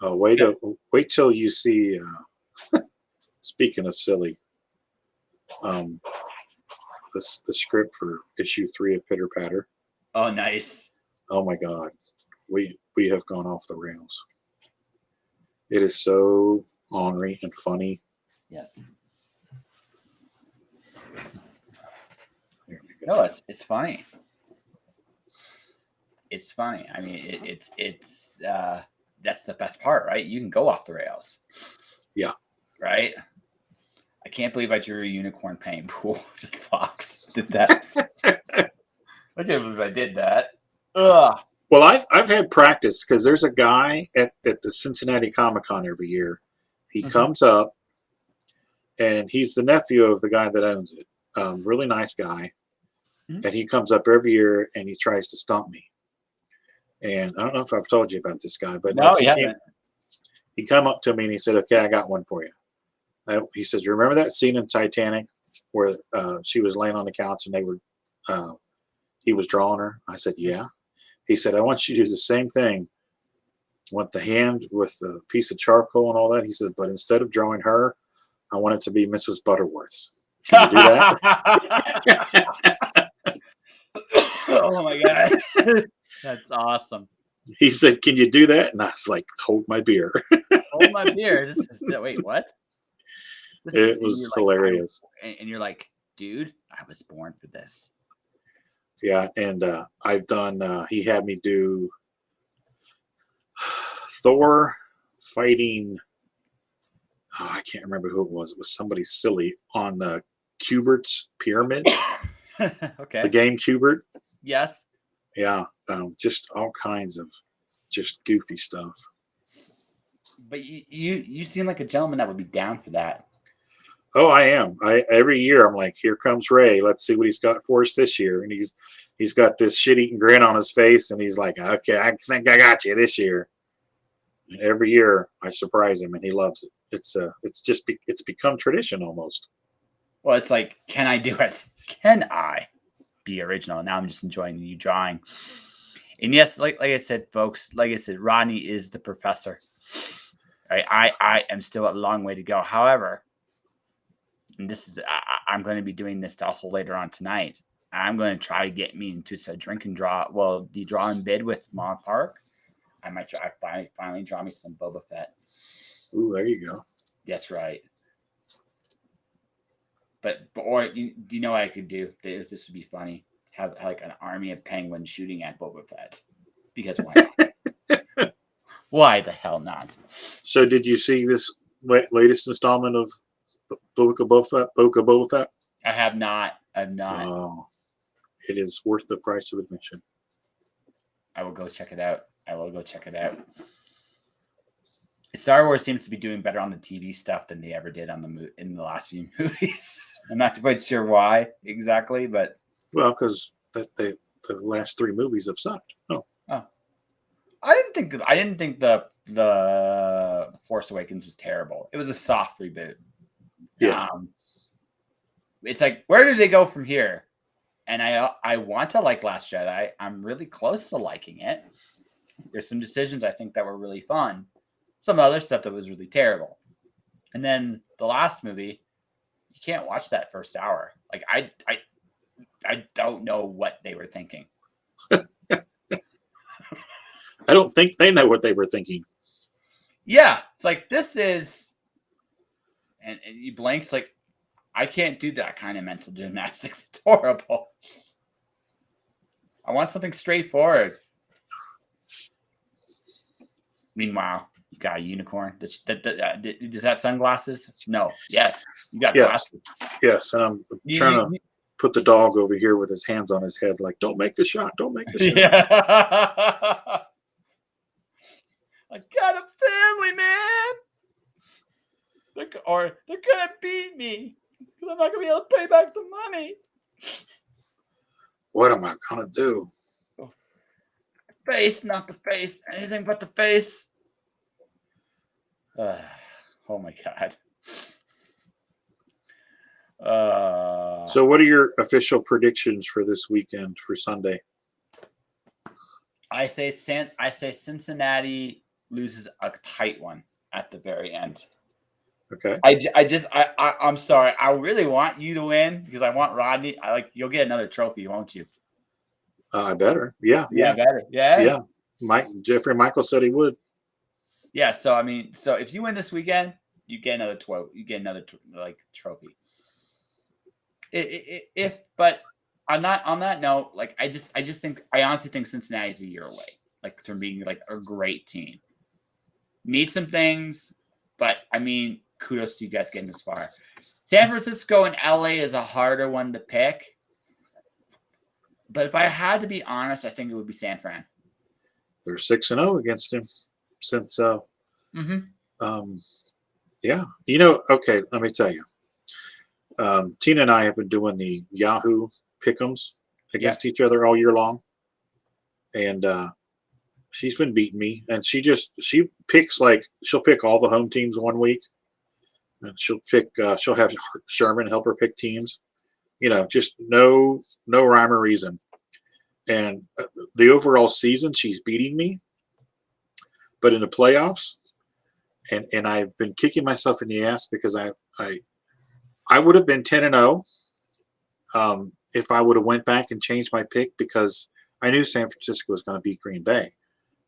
[SPEAKER 2] Wait till you see. Speaking of silly, the script for issue 3 of Pitter Patter.
[SPEAKER 1] Oh, nice.
[SPEAKER 2] Oh my God, we have gone off the rails. It is so ornery and funny.
[SPEAKER 1] Yes.
[SPEAKER 2] There we go.
[SPEAKER 1] No, it's funny. It's funny. I mean, it's that's the best part, right? You can go off the rails.
[SPEAKER 2] Yeah.
[SPEAKER 1] Right. I can't believe I drew a unicorn paint pool. Fox did that. I can't believe I did that. Ugh.
[SPEAKER 2] Well, I've had practice because there's a guy at the Cincinnati Comic-Con every year. He comes up, and he's the nephew of the guy that owns it. Really nice guy. And he comes up every year, and he tries to stump me. And I don't know if I've told you about this guy, but
[SPEAKER 1] No, you haven't.
[SPEAKER 2] He come up to me, and he said, okay, I got one for you. He says, remember that scene in Titanic where she was laying on the couch, and they were he was drawing her? I said, yeah. He said, I want you to do the same thing with the hand, with the piece of charcoal and all that. He said, but instead of drawing her, I want it to be Mrs. Butterworth. Can you do that?
[SPEAKER 1] Oh my God. That's awesome.
[SPEAKER 2] He said, can you do that? And I was like, hold my beer.
[SPEAKER 1] Hold my beer. Wait, what?
[SPEAKER 2] It was hilarious.
[SPEAKER 1] And you're like, dude, I was born for this.
[SPEAKER 2] Yeah, and I've done, he had me do Thor fighting, I can't remember who it was. It was somebody silly on the Cubert's Pyramid.
[SPEAKER 1] Okay.
[SPEAKER 2] The game Cubert.
[SPEAKER 1] Yes.
[SPEAKER 2] Yeah, just all kinds of just goofy stuff.
[SPEAKER 1] But you seem like a gentleman that would be down for that.
[SPEAKER 2] Oh, I am. Every year I'm like, here comes Ray. Let's see what he's got for us this year. And he's got this shit-eating grin on his face, and he's like, okay, I think I got you this year. And every year I surprise him, and he loves it. It's become tradition almost.
[SPEAKER 1] Well, it's like, can I do it? Can I be original? Now I'm just enjoying you drawing. And yes, like I said, folks, like I said, Rodney is the professor. I am still a long way to go. However, and this is I'm going to be doing this also later on tonight. I'm going to try to get me into a drink and draw. Well, the draw and bid with Mom Park. I might try finally draw me some Boba Fett.
[SPEAKER 2] Ooh, there you go.
[SPEAKER 1] That's right. Or do you know what I could do? This would be funny. Have like an army of penguins shooting at Boba Fett. Because why not? Why the hell not?
[SPEAKER 2] So did you see this latest installment of Book of Boba Fett?
[SPEAKER 1] I have not.
[SPEAKER 2] Oh, it is worth the price of admission.
[SPEAKER 1] I will go check it out. Star Wars seems to be doing better on the TV stuff than they ever did in the last few movies. I'm not quite sure why exactly, but
[SPEAKER 2] because the last 3 movies have sucked. No.
[SPEAKER 1] Oh. I didn't think the Force Awakens was terrible. It was a soft reboot.
[SPEAKER 2] Yeah.
[SPEAKER 1] It's like, where do they go from here? And I want to like Last Jedi. I'm really close to liking it. There's some decisions I think that were really fun. Some other stuff that was really terrible. And then the last movie, you can't watch that first hour. Like I don't know what they were thinking.
[SPEAKER 2] I don't think they know what they were thinking.
[SPEAKER 1] Yeah, it's like this is, and you blanks like, I can't do that kind of mental gymnastics. It's horrible. I want something straightforward. Meanwhile, you got a unicorn. Does that sunglasses? No. Yes. You got glasses.
[SPEAKER 2] Yes, and I'm trying to put the dog over here with his hands on his head, like, don't make the shot. Don't make the shot.
[SPEAKER 1] Yeah. I got a family, man. They're gonna beat me because I'm not gonna be able to pay back the money.
[SPEAKER 2] What am I gonna do?
[SPEAKER 1] Face, not the face. Anything but the face. Oh my god.
[SPEAKER 2] So what are your official predictions for this weekend, for Sunday?
[SPEAKER 1] I say Cincinnati loses a tight one at the very end.
[SPEAKER 2] Okay.
[SPEAKER 1] I'm sorry. I really want you to win because I want Rodney. You'll get another trophy, won't you?
[SPEAKER 2] I better. Yeah.
[SPEAKER 1] Better. Yeah.
[SPEAKER 2] Jeffrey Michael said he would.
[SPEAKER 1] Yeah. So if you win this weekend, you get another trophy. But on that note, I honestly think Cincinnati's a year away, from being a great team. Need some things, but kudos to you guys getting this far. San Francisco and LA is a harder one to pick. But if I had to be honest, I think it would be San Fran.
[SPEAKER 2] They're 6-0 against him since yeah. Okay, let me tell you. Tina and I have been doing the Yahoo pick'ems against each other all year long. And she's been beating me. And she picks she'll pick all the home teams one week. And she'll have Sherman help her pick teams. Just no rhyme or reason. And the overall season, she's beating me. But in the playoffs, and I've been kicking myself in the ass because I would have been 10-0 if I would have went back and changed my pick because I knew San Francisco was going to beat Green Bay.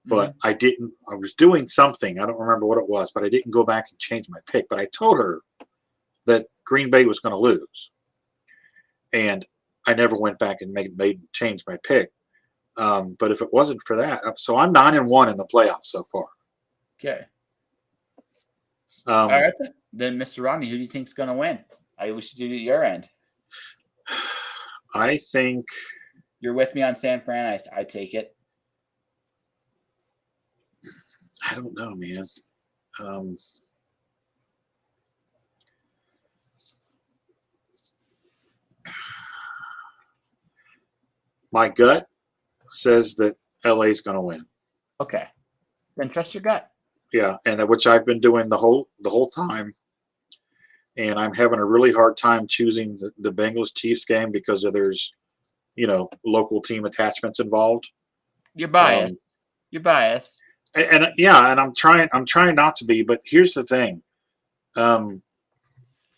[SPEAKER 2] But I didn't. I was doing something. I don't remember what it was, but I didn't go back and change my pick. But I told her that Green Bay was going to lose. And I never went back and changed my pick. But if it wasn't for that, so I'm 9-1 in the playoffs so far.
[SPEAKER 1] Okay. All right, then, Mr. Rodney, who do you think is going to win? I wish you to do at your end.
[SPEAKER 2] I think
[SPEAKER 1] you're with me on San Fran. I take it.
[SPEAKER 2] I don't know, man. My gut says that LA is going to win.
[SPEAKER 1] Okay, then trust your gut.
[SPEAKER 2] Yeah, and which I've been doing the whole time, and I'm having a really hard time choosing the Bengals Chiefs game because there's local team attachments involved.
[SPEAKER 1] You're biased. You're biased.
[SPEAKER 2] And I'm trying not to be, but here's the thing. The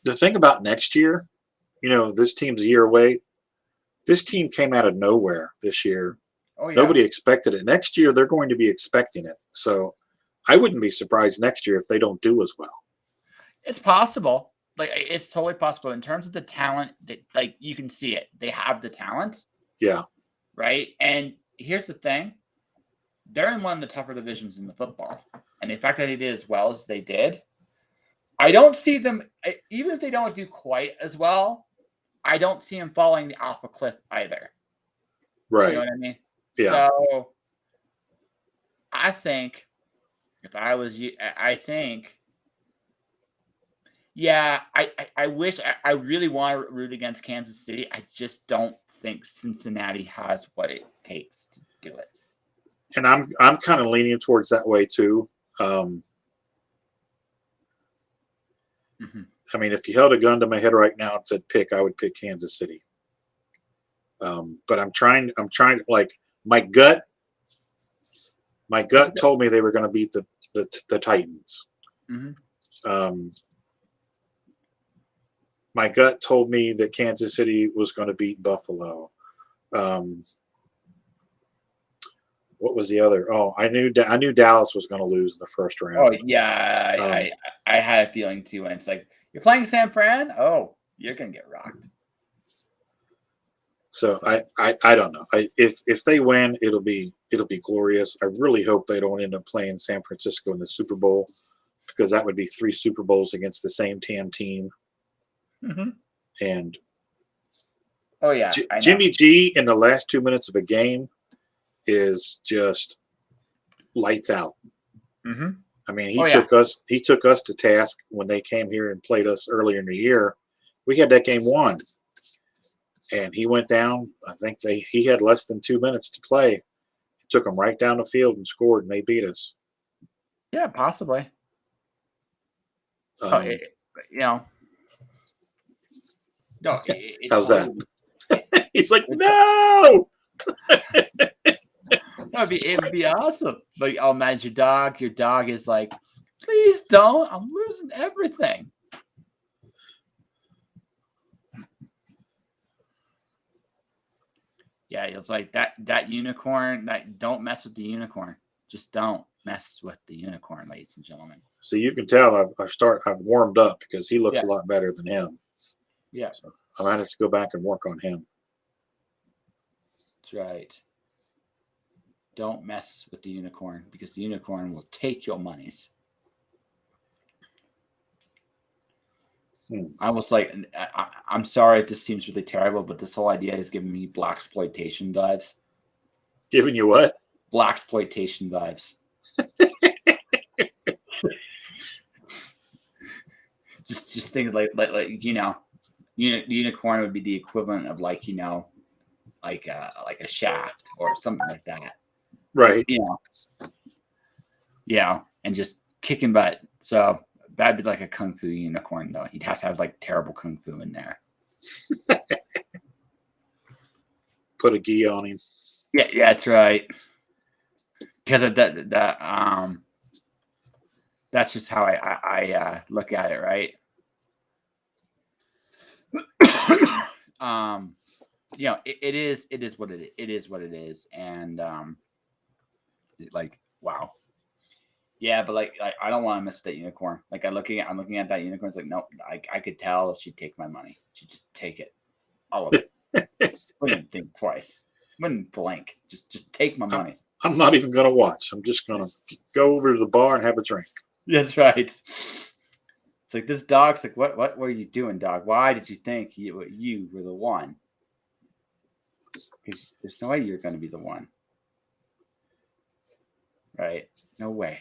[SPEAKER 2] thing about next year, this team's a year away. This team came out of nowhere this year.
[SPEAKER 1] Oh, yeah.
[SPEAKER 2] Nobody expected it. Next year, they're going to be expecting it. So I wouldn't be surprised next year if they don't do as well.
[SPEAKER 1] It's possible. It's totally possible. In terms of the talent, that you can see it. They have the talent.
[SPEAKER 2] Yeah.
[SPEAKER 1] Right? And here's the thing. They're in one of the tougher divisions in the football. And the fact that they did as well as they did, I don't see them, even if they don't do quite as well, I don't see them falling off a cliff either.
[SPEAKER 2] Right.
[SPEAKER 1] You know what I mean?
[SPEAKER 2] Yeah.
[SPEAKER 1] So I think if I was you, I think, yeah, I wish I really want to root against Kansas City. I just don't think Cincinnati has what it takes to do it.
[SPEAKER 2] And I'm kind of leaning towards that way too. I mean, if you held a gun to my head right now and said pick, I would pick Kansas City. But I'm trying my gut told me they were going to beat the Titans. My gut told me that Kansas City was going to beat Buffalo. What was the other? Oh, I knew Dallas was going to lose in the first round.
[SPEAKER 1] Oh yeah, I had a feeling too. And it's like, you're playing San Fran. Oh, you're going to get rocked.
[SPEAKER 2] So I don't know. If they win, it'll be glorious. I really hope they don't end up playing San Francisco in the Super Bowl, because that would be 3 Super Bowls against the same damn team. And
[SPEAKER 1] oh yeah,
[SPEAKER 2] Jimmy G in the last 2 minutes of a game is just lights out. I mean, he took us to task when they came here and played us earlier in the year. We had that game won, and he went down. I think he had less than 2 minutes to play. He took them right down the field and scored, and they beat us.
[SPEAKER 1] Yeah, possibly. No,
[SPEAKER 2] how's that? He's like, no.
[SPEAKER 1] It would be awesome. Like, oh, imagine your dog. Your dog is like, please don't. I'm losing everything. Yeah, it's like that unicorn. That don't mess with the unicorn. Just don't mess with the unicorn, ladies and gentlemen.
[SPEAKER 2] So you can tell I've warmed up because he looks a lot better than him.
[SPEAKER 1] Yeah,
[SPEAKER 2] so I might have to go back and work on him.
[SPEAKER 1] That's right. Don't mess with the unicorn because the unicorn will take your monies. I was like, I'm sorry if this seems really terrible, but this whole idea is giving me blaxploitation vibes.
[SPEAKER 2] Giving you what?
[SPEAKER 1] Blaxploitation vibes. just think like unicorn would be the equivalent of like a shaft or something like that.
[SPEAKER 2] Right.
[SPEAKER 1] Yeah, and just kicking butt. So that'd be like a kung fu unicorn, though. He'd have to have like terrible kung fu in there.
[SPEAKER 2] Put a gi on him.
[SPEAKER 1] Yeah, that's right. Because of that, that's just how I look at it, right? It is what it is. It is what it is, and like wow. Yeah, but like I don't want to miss that unicorn. Like I'm looking at that unicorn. It's like no, I could tell she'd take my money. She'd just take it, all of it. Wouldn't think twice. Wouldn't blink. Just take my money.
[SPEAKER 2] I'm not even gonna watch. I'm just gonna go over to the bar and have a drink.
[SPEAKER 1] That's right. It's like this dog's like, what were you doing, dog? Why did you think you were the one? Because there's no way you're going to be the one, right? No way.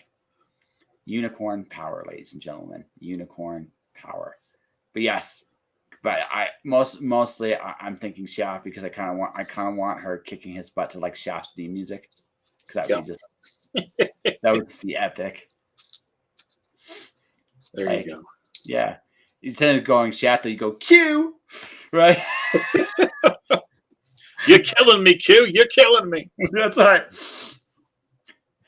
[SPEAKER 1] Unicorn power, ladies and gentlemen. Unicorn power. But yes, but mostly I'm thinking Shaft because I kind of want her kicking his butt to like Shaft's theme music because that would be just that would just be epic.
[SPEAKER 2] There you go.
[SPEAKER 1] Yeah, instead of going Shaft, you go Q, right?
[SPEAKER 2] You're killing me, Q. You're killing me.
[SPEAKER 1] That's right.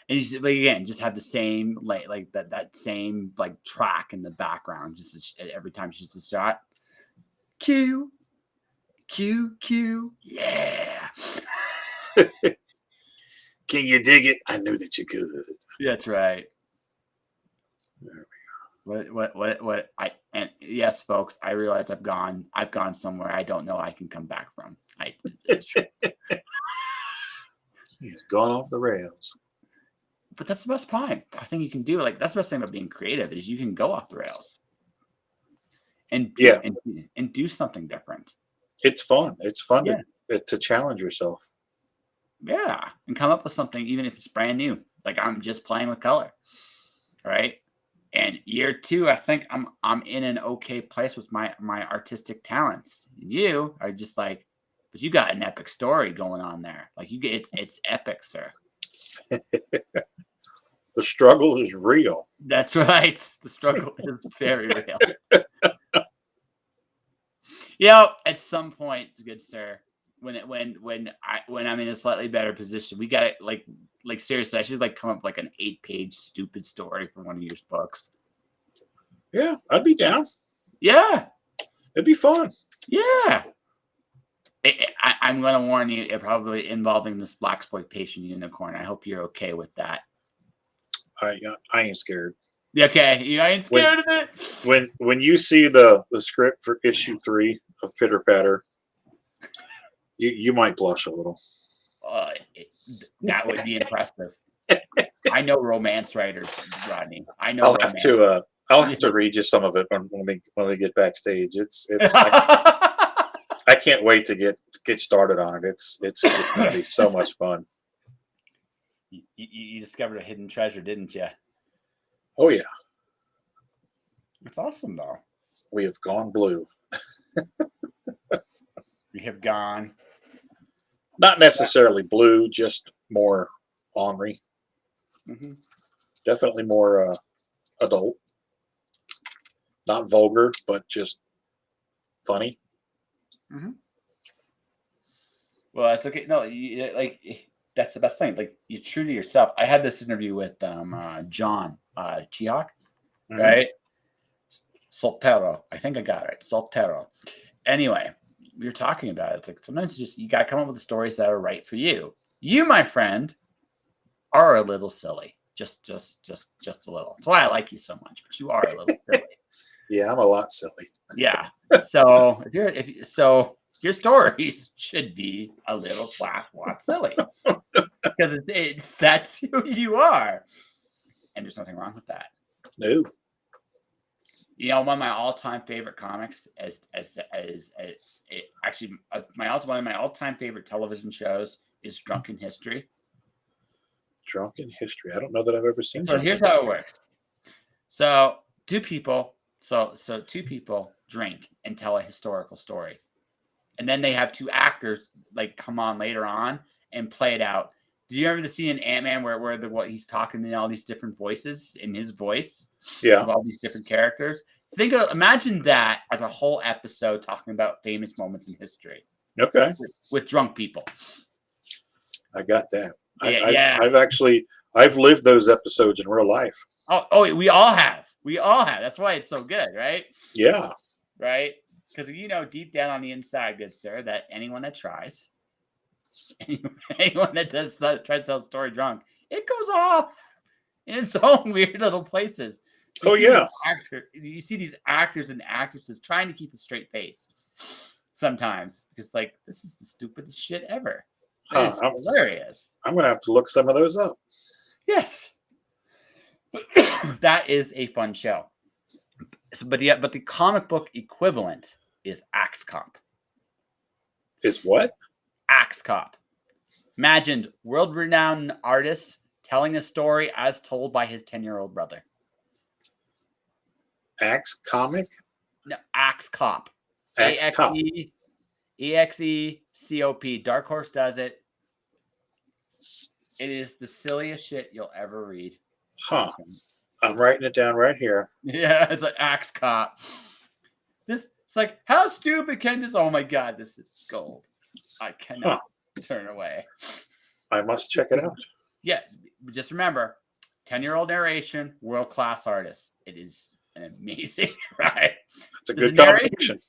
[SPEAKER 1] And you just, like again, just have the same like that same like track in the background, just every time she shoots a shot. Q, Q, Q, yeah.
[SPEAKER 2] Can you dig it? I knew that you could.
[SPEAKER 1] That's right.
[SPEAKER 2] There we go.
[SPEAKER 1] What and yes, folks, I realize I've gone somewhere I don't know I can come back from. It's true.
[SPEAKER 2] He's gone off the rails.
[SPEAKER 1] But that's the best part. I think you can do like that's the best thing about being creative is you can go off the rails. And and do something different.
[SPEAKER 2] It's fun. It's fun to challenge yourself.
[SPEAKER 1] Yeah, and come up with something even if it's brand new. Like I'm just playing with color, right? And year 2, I think I'm in an okay place with my artistic talents. And you are just like, but you got an epic story going on there. Like you get it's epic, sir.
[SPEAKER 2] The struggle is real.
[SPEAKER 1] That's right. The struggle is very real. At some point, good sir, when I'm in a slightly better position, we got it. Like seriously, I should like come up with like an 8-page stupid story for one of your books.
[SPEAKER 2] Yeah, I'd be down.
[SPEAKER 1] Yeah,
[SPEAKER 2] it'd be fun.
[SPEAKER 1] Yeah, I'm going to warn you, it probably involving this blaxploitation unicorn. I hope you're okay with that.
[SPEAKER 2] I ain't scared.
[SPEAKER 1] Okay, you ain't scared of it.
[SPEAKER 2] When you see the script for issue 3 of Pitter Patter, you might blush a little.
[SPEAKER 1] That would be impressive. I know romance writers, Rodney. I know.
[SPEAKER 2] I'll have to read you some of it when we get backstage. It's I can't wait to get started on it. It's just gonna be so much fun.
[SPEAKER 1] You discovered a hidden treasure, didn't you?
[SPEAKER 2] Oh yeah.
[SPEAKER 1] It's awesome though.
[SPEAKER 2] We have gone blue.
[SPEAKER 1] We have gone.
[SPEAKER 2] Not necessarily blue, just more ornery.
[SPEAKER 1] Mm-hmm.
[SPEAKER 2] Definitely more adult. Not vulgar, but just funny.
[SPEAKER 1] Mm-hmm. Well, that's okay. No, that's the best thing. Like, you're true to yourself. I had this interview with John Chihak, right? Soltero. I think I got it right. Soltero. Anyway, we were talking about it. It's like sometimes you got to come up with the stories that are right for you. You, my friend, are a little silly. Just a little. That's why I like you so much. But you are a little silly.
[SPEAKER 2] Yeah, I'm a lot silly.
[SPEAKER 1] Yeah. So your stories should be a little /what silly, because that's who you are, and there's nothing wrong with that.
[SPEAKER 2] No.
[SPEAKER 1] You know, one of my all-time favorite comics one of my all-time favorite television shows is Drunken History.
[SPEAKER 2] Drunken History. I don't know that I've ever seen.
[SPEAKER 1] So here's how it works. So two people drink and tell a historical story, and then they have two actors like come on later on and play it out. Did you ever see an Ant-Man where what he's talking in all these different voices in his voice?
[SPEAKER 2] Yeah.
[SPEAKER 1] Of all these different characters. Imagine that as a whole episode talking about famous moments in history.
[SPEAKER 2] Okay.
[SPEAKER 1] With drunk people.
[SPEAKER 2] I got that.
[SPEAKER 1] Yeah.
[SPEAKER 2] I've lived those episodes in real life.
[SPEAKER 1] Oh, we all have. That's why it's so good, right?
[SPEAKER 2] Yeah.
[SPEAKER 1] Right? Because deep down on the inside, good sir, that anyone that tries, anyone that tries to tell a story drunk, it goes off in its own weird little places. You see these actors and actresses trying to keep a straight face sometimes. It's like, this is the stupidest shit ever. It's hilarious.
[SPEAKER 2] I'm going to have to look some of those up.
[SPEAKER 1] Yes. That is a fun show. But the comic book equivalent is Axe Cop.
[SPEAKER 2] Is what?
[SPEAKER 1] Axe Cop. Imagine world-renowned artist telling a story as told by his 10-year-old brother.
[SPEAKER 2] Axe Comic?
[SPEAKER 1] No, Axe Cop.
[SPEAKER 2] Axe Cop.
[SPEAKER 1] EXECOP. Dark Horse does it. It is the silliest shit you'll ever read.
[SPEAKER 2] Huh. I'm writing it down right here.
[SPEAKER 1] Yeah, it's like Axe Cop. It's like, how stupid can this? Oh my God, this is gold. I cannot turn away.
[SPEAKER 2] I must check it out.
[SPEAKER 1] Yeah, just remember, 10-year-old narration, world-class artist. It is an amazing, right?
[SPEAKER 2] It's a good combination.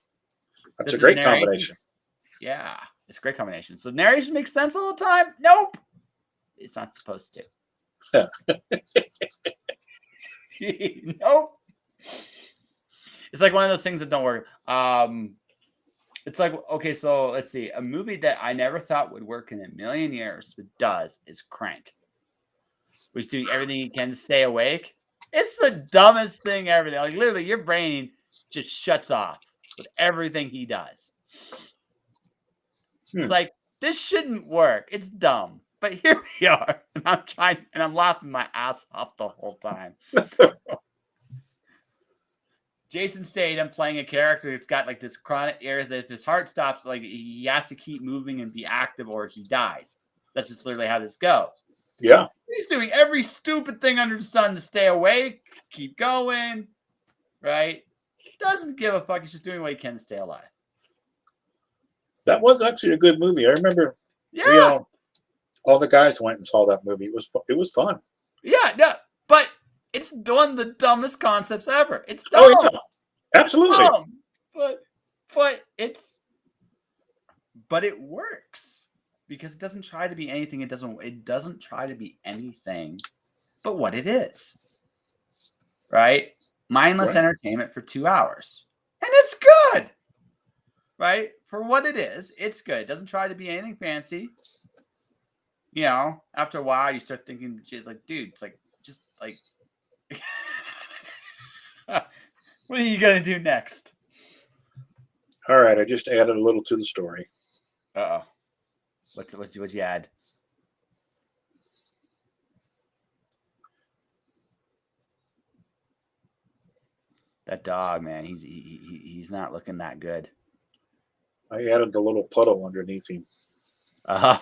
[SPEAKER 2] That's a great combination.
[SPEAKER 1] Yeah, it's a great combination. So narration makes sense all the time? Nope. It's not supposed to. Nope. It's like one of those things that don't work. It's like, okay, so let's see. A movie that I never thought would work in a million years, but does, is Crank. Where he's doing everything he can to stay awake. It's the dumbest thing ever. Like, literally, your brain just shuts off with everything he does. It's like, this shouldn't work. It's dumb. But here we are. And I'm laughing my ass off the whole time. Jason Statham playing a character that's got like this chronic illness that if his heart stops, like he has to keep moving and be active or he dies. That's just literally how this goes.
[SPEAKER 2] Yeah.
[SPEAKER 1] He's doing every stupid thing under the sun to stay awake, keep going, right? Doesn't give a fuck. He's just doing what he can to stay alive.
[SPEAKER 2] That was actually a good movie. I remember.
[SPEAKER 1] Yeah.
[SPEAKER 2] All the guys went and saw that movie. It was fun.
[SPEAKER 1] Yeah, no, but it's one of the dumbest concepts ever. It's dumb.
[SPEAKER 2] Oh yeah, absolutely.
[SPEAKER 1] It's dumb. But it works because it doesn't try to be anything. It doesn't try to be anything but what it is. Right? Mindless entertainment for 2 hours. And it's good. Right? For what it is, it's good. It doesn't try to be anything fancy. You know, after a while, you start thinking, it's like, dude, it's like, just like, what are you going to do next?
[SPEAKER 2] All right, I just added a little to the story.
[SPEAKER 1] Uh-oh. What'd you add? That dog, man, he's not looking that good.
[SPEAKER 2] I added a little puddle underneath him.
[SPEAKER 1] Well,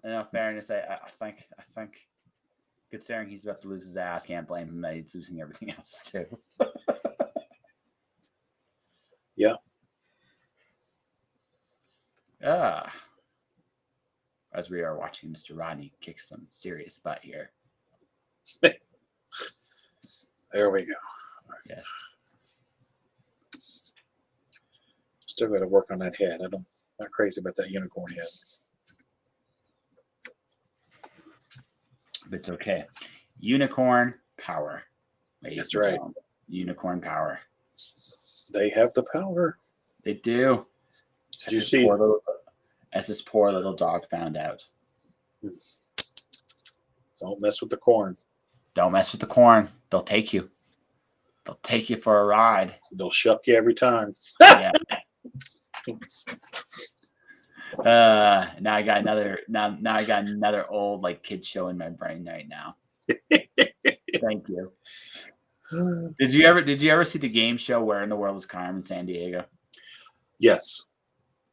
[SPEAKER 1] in all fairness, I think considering he's about to lose his ass, can't blame him that he's losing everything else too.
[SPEAKER 2] Yeah.
[SPEAKER 1] As we are watching Mr. Rodney kick some serious butt here.
[SPEAKER 2] There we go.
[SPEAKER 1] Yes.
[SPEAKER 2] Still got to work on that head. Not crazy about that unicorn head.
[SPEAKER 1] But it's okay. Unicorn power.
[SPEAKER 2] That's right.
[SPEAKER 1] Unicorn power.
[SPEAKER 2] They have the power.
[SPEAKER 1] They do.
[SPEAKER 2] Did you see?
[SPEAKER 1] As this poor little dog found out.
[SPEAKER 2] Don't mess with the corn.
[SPEAKER 1] Don't mess with the corn. They'll take you. They'll take you for a ride.
[SPEAKER 2] They'll shuck you every time.
[SPEAKER 1] Yeah. Now I got another old like kid show in my brain right now. Thank you. Did you ever see the game show Where in the World is Carmen San Diego?
[SPEAKER 2] Yes.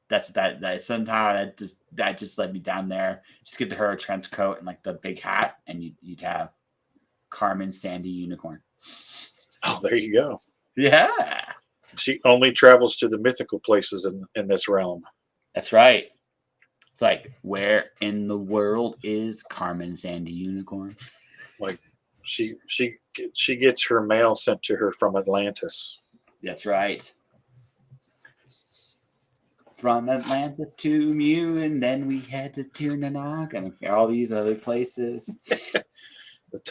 [SPEAKER 1] That somehow that just led me down there. Just get to her a trench coat and like the big hat, and you'd have Carmen Sandy Unicorn.
[SPEAKER 2] Oh, there you go.
[SPEAKER 1] Yeah.
[SPEAKER 2] She only travels to the mythical places in this realm.
[SPEAKER 1] That's right. It's like, where in the world is Carmen Sandy Unicorn?
[SPEAKER 2] Like she gets her mail sent to her from Atlantis.
[SPEAKER 1] That's right. From Atlantis to Mew, and then we had to Tunanog and all these other places.
[SPEAKER 2] Was it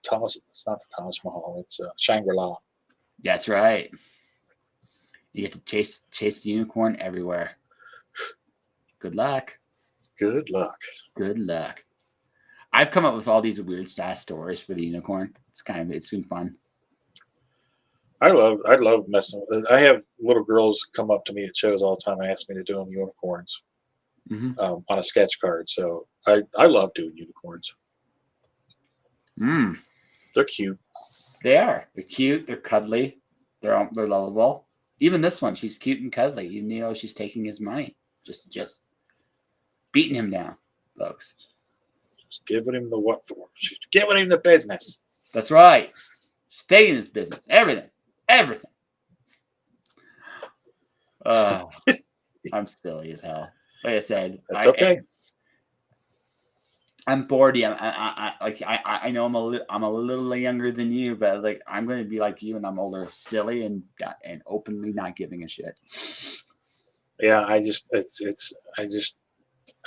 [SPEAKER 2] Thomas? It's not the Thomas Mahal. It's Shangri-La.
[SPEAKER 1] That's right. You get to chase the unicorn everywhere. Good luck.
[SPEAKER 2] Good luck.
[SPEAKER 1] Good luck. I've come up with all these weird stash stories for the unicorn. It's been fun.
[SPEAKER 2] I love messing with it. I have little girls come up to me at shows all the time and ask me to do them unicorns on a sketch card. So I love doing unicorns. They're cute.
[SPEAKER 1] They are. They're cute. They're cuddly. They're lovable. Even this one, she's cute and cuddly. Even though she's taking his money, just beating him down, folks.
[SPEAKER 2] Just giving him the what for. She's giving him the business.
[SPEAKER 1] That's right. She's taking his business. Everything. I'm silly as hell. Like I said,
[SPEAKER 2] that's okay.
[SPEAKER 1] I'm 40. I know I'm a little younger than you, but like I'm going to be like you, and I'm older, silly, and openly not giving a shit.
[SPEAKER 2] Yeah, I just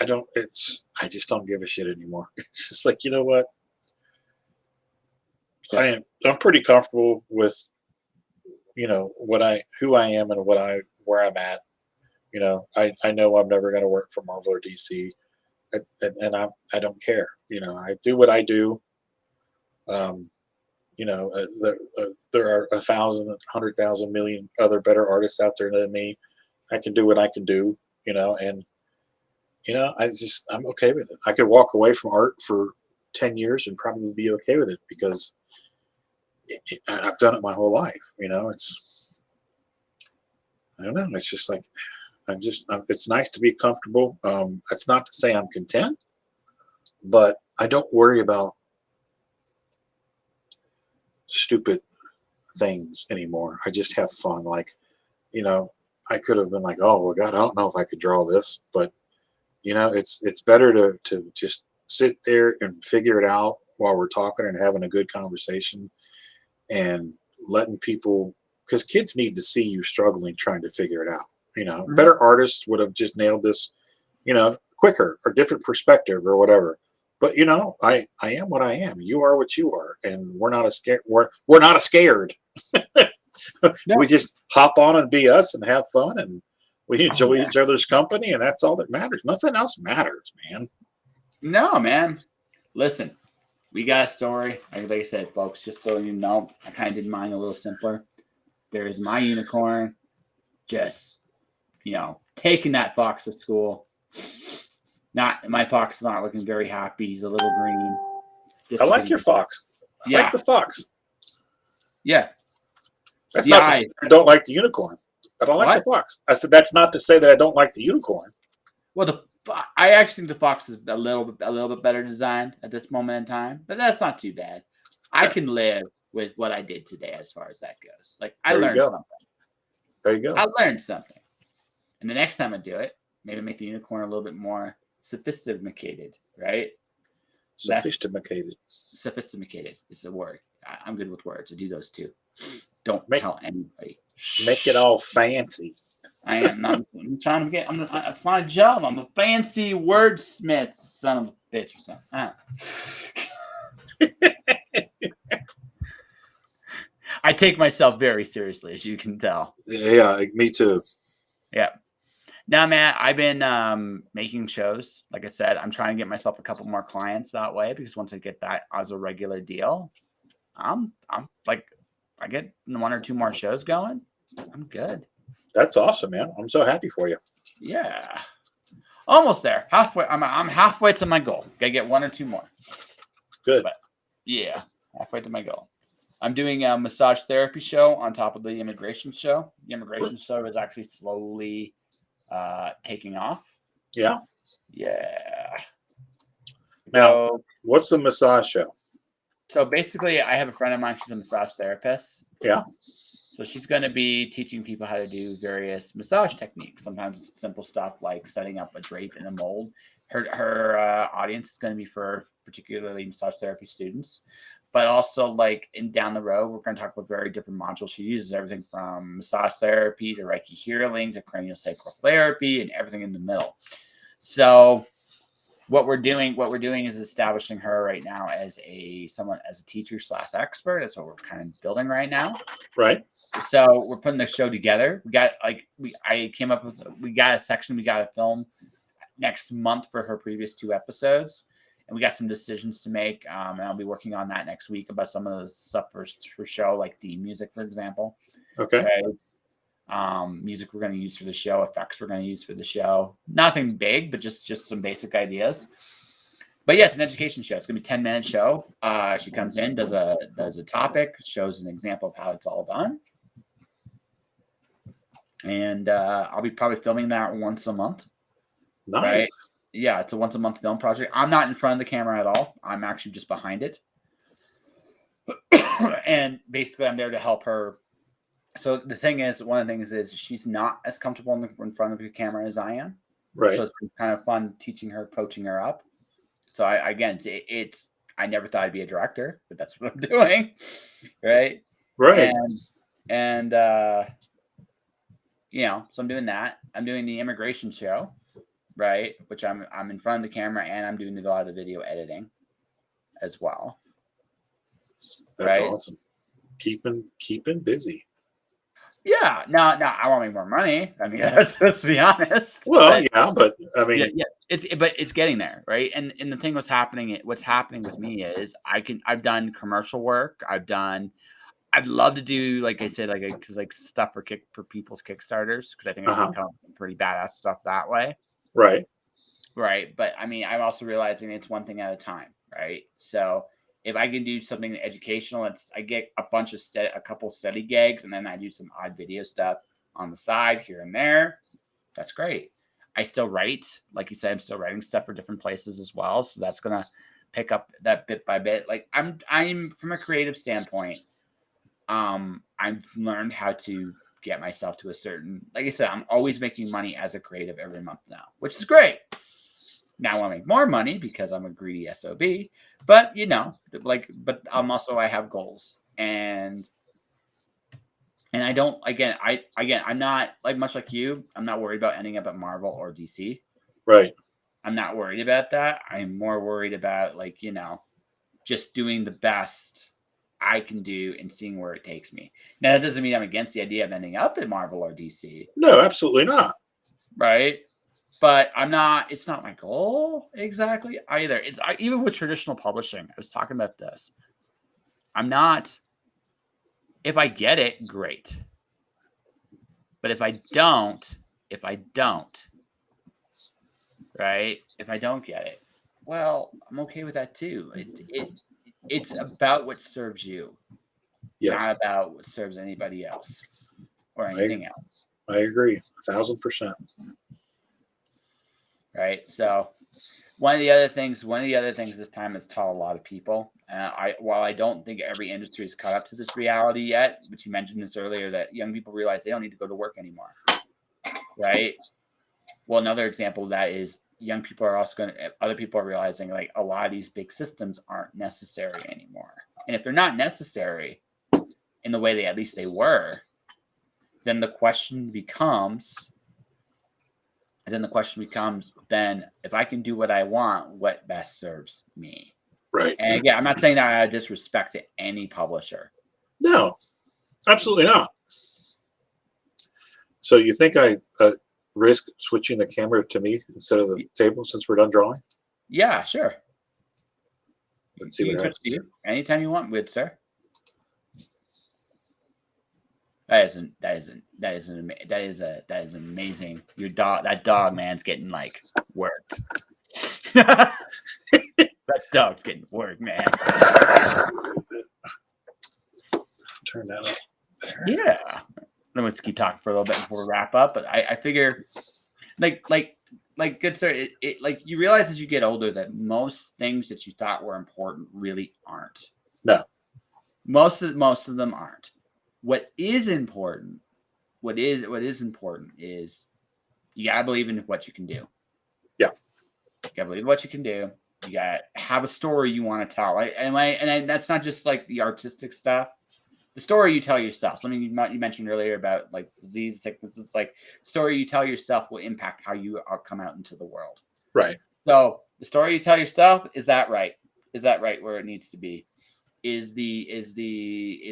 [SPEAKER 2] don't give a shit anymore. It's just like, you know what? I'm pretty comfortable with, who I am and where I'm at. I know I'm never going to work for Marvel or DC, and I don't care. I do what I do. There are 1,000, 100,000 million other better artists out there than me. I can do what I can do, and I'm okay with it. I could walk away from art for 10 years and probably be okay with it because I've done it my whole life. I don't know. It's just like, it's nice to be comfortable. That's not to say I'm content, but I don't worry about stupid things anymore. I just have fun. Like, I could have been like, oh, well, God, I don't know if I could draw this, but it's better to just sit there and figure it out while we're talking and having a good conversation and letting people, because kids need to see you struggling, trying to figure it out. Better artists would have just nailed this, quicker or different perspective or whatever. But I am what I am. You are what you are, and we're not scared. We're not scared. No. We just hop on and be us and have fun, and we enjoy each other's company, and that's all that matters. Nothing else matters, man.
[SPEAKER 1] No, man. Listen, we got a story. Like I said, folks, just so you know, I kind of did mine a little simpler. There's my unicorn, just taking that fox to school. My fox is not looking very happy. He's a little green.
[SPEAKER 2] I like your fox. I like the fox.
[SPEAKER 1] Yeah.
[SPEAKER 2] That's not. I don't like the unicorn, but I like the fox. I said that's not to say that I don't like the unicorn.
[SPEAKER 1] Well, I actually think the fox is a little bit better designed at this moment in time, but that's not too bad. I can live with what I did today as far as that goes. Like I learned something.
[SPEAKER 2] There you go.
[SPEAKER 1] I learned something, And the next time I do it, maybe make the unicorn a little bit more sophisticated, right?
[SPEAKER 2] Sophisticated.
[SPEAKER 1] Sophisticated is the word. I'm good with words. I do those too. Don't tell anybody.
[SPEAKER 2] Make it all fancy.
[SPEAKER 1] I am not. I'm trying to get. That's my job. I'm a fancy wordsmith, son of a bitch or something. I take myself very seriously, as you can tell.
[SPEAKER 2] Yeah, me too.
[SPEAKER 1] Yeah. Now, man, I've been making shows. Like I said, I'm trying to get myself a couple more clients that way because once I get that as a regular deal, I'm like, I get 1 or 2 more shows going. I'm good.
[SPEAKER 2] That's awesome, man. I'm so happy for you.
[SPEAKER 1] Yeah. Almost there. Halfway. I'm halfway to my goal. Gotta get 1 or 2 more.
[SPEAKER 2] Good.
[SPEAKER 1] But yeah, halfway to my goal. I'm doing a massage therapy show on top of the immigration show. The immigration show is actually slowly taking off.
[SPEAKER 2] Yeah.
[SPEAKER 1] Yeah.
[SPEAKER 2] Now, what's the massage show?
[SPEAKER 1] So basically, I have a friend of mine. She's a massage therapist.
[SPEAKER 2] Yeah.
[SPEAKER 1] So she's going to be teaching people how to do various massage techniques. Sometimes it's simple stuff like setting up a drape in a mold. Her audience is going to be for particularly massage therapy students, but also like down the road, we're going to talk about very different modules. She uses everything from massage therapy to Reiki healing to craniosacral therapy and everything in the middle. So what we're doing is establishing her right now as a teacher / expert. That's what we're kind of building right now.
[SPEAKER 2] Right.
[SPEAKER 1] So we're putting the show together. We got we got a section we got to film next month for her previous 2 episodes. And we got some decisions to make. And I'll be working on that next week about some of the stuff for show, like the music, for example.
[SPEAKER 2] Okay.
[SPEAKER 1] Music we're going to use for the show, effects we're going to use for the show. Nothing big, but just some basic ideas. But yeah, it's an education show. It's going to be a 10-minute show. She comes in, does a topic, shows an example of how it's all done. And I'll be probably filming that once a month.
[SPEAKER 2] Nice.
[SPEAKER 1] Right? Yeah, it's a once a month film project. I'm not in front of the camera at all. I'm actually just behind it. And basically I'm there to help her. So the thing is, one of the things is she's not as comfortable in front of the camera as I am.
[SPEAKER 2] Right.
[SPEAKER 1] So it's been kind of fun teaching her, coaching her up. So I never thought I'd be a director, but that's what I'm doing. Right.
[SPEAKER 2] Right.
[SPEAKER 1] And so I'm doing that. I'm doing the immigration show, right? Which I'm in front of the camera and I'm doing a lot of the video editing as well.
[SPEAKER 2] That's awesome. Keeping busy.
[SPEAKER 1] Yeah. No, I want to make more money. I mean, let's be honest.
[SPEAKER 2] Well, but I mean,
[SPEAKER 1] yeah, it's getting there, right? And the thing what's happening with me is I've done commercial work. I'd love to do, like I said, like stuff for people's Kickstarters because I think I can come up with pretty badass stuff that way.
[SPEAKER 2] Right.
[SPEAKER 1] Right. But I mean, I'm also realizing it's one thing at a time, right? So if I can do something educational, I get a couple steady gigs, and then I do some odd video stuff on the side here and there. That's great. I still write, like you said, I'm still writing stuff for different places as well. So that's gonna pick up that bit by bit. Like I'm from a creative standpoint. I've learned how to get myself to a certain, like I said, I'm always making money as a creative every month now, which is great. Now I want to make more money because I'm a greedy SOB, but I have goals and I don't, I'm not like much like you. I'm not worried about ending up at Marvel or DC.
[SPEAKER 2] Right.
[SPEAKER 1] I'm not worried about that. I'm more worried about just doing the best I can do and seeing where it takes me. Now that doesn't mean I'm against the idea of ending up at Marvel or DC.
[SPEAKER 2] No, absolutely not.
[SPEAKER 1] Right. But it's not my goal exactly either. Even with traditional publishing, I was talking about this. If I get it, great. But if I don't, right? If I don't get it, well, I'm okay with that too. It's about what serves you, not about what serves anybody else or anything else.
[SPEAKER 2] I agree 1,000%.
[SPEAKER 1] Right. So one of the other things this time is tell a lot of people. While I don't think every industry is caught up to this reality yet, but you mentioned this earlier, that young people realize they don't need to go to work anymore. Right. Well, another example of that is young people are also other people are realizing like a lot of these big systems aren't necessary anymore. And if they're not necessary in the way at least they were, then the question becomes, then if I can do what I want, what best serves me?
[SPEAKER 2] Right.
[SPEAKER 1] And again, I'm not saying that out of disrespect to any publisher.
[SPEAKER 2] No, absolutely not. So you think I risk switching the camera to me instead of the table since we're done drawing?
[SPEAKER 1] Yeah, sure.
[SPEAKER 2] Let's see what happens.
[SPEAKER 1] Anytime you want, good sir. That is amazing. That dog man's getting like worked. That dog's getting worked, man.
[SPEAKER 2] Turn that up there.
[SPEAKER 1] Yeah. Let's keep talking for a little bit before we wrap up. But I figure, like good sir, it like you realize as you get older that most things that you thought were important really aren't.
[SPEAKER 2] No.
[SPEAKER 1] Most of them aren't. What is important is you gotta believe in what you can do.
[SPEAKER 2] Yeah.
[SPEAKER 1] You gotta believe what you can do. You gotta have a story you want to tell. Right? And that's not just like the artistic stuff. The story you tell yourself. Something you mentioned earlier about like disease, sickness. It's like the story you tell yourself will impact how you come out into the world.
[SPEAKER 2] Right.
[SPEAKER 1] So the story you tell yourself, is that right? Is that right where it needs to be? Is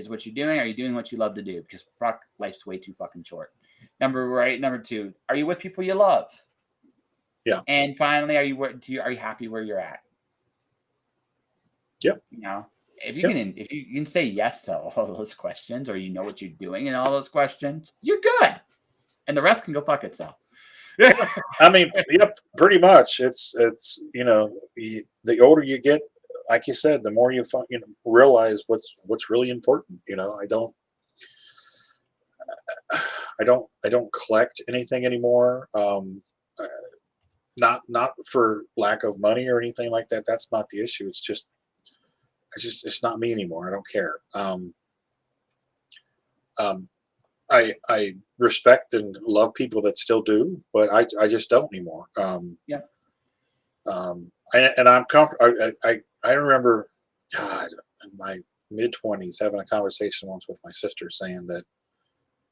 [SPEAKER 1] what you're doing? Are you doing what you love to do? Because fuck, life's way too fucking short. Number two, are you with people you love?
[SPEAKER 2] Yeah.
[SPEAKER 1] And finally, are you happy where you're at?
[SPEAKER 2] Yep.
[SPEAKER 1] You know, if you can say yes to all those questions, or you know what you're doing in all those questions, you're good, and the rest can go fuck itself.
[SPEAKER 2] I mean, yep, pretty much. It's the older you get, like you said, the more you realize what's really important. I don't collect anything anymore. Not for lack of money or anything like that. That's not the issue. It's not me anymore. I don't care. I respect and love people that still do, but I just don't anymore.
[SPEAKER 1] Yeah.
[SPEAKER 2] And I'm comfortable. I remember, God, in my mid-20s having a conversation once with my sister saying that,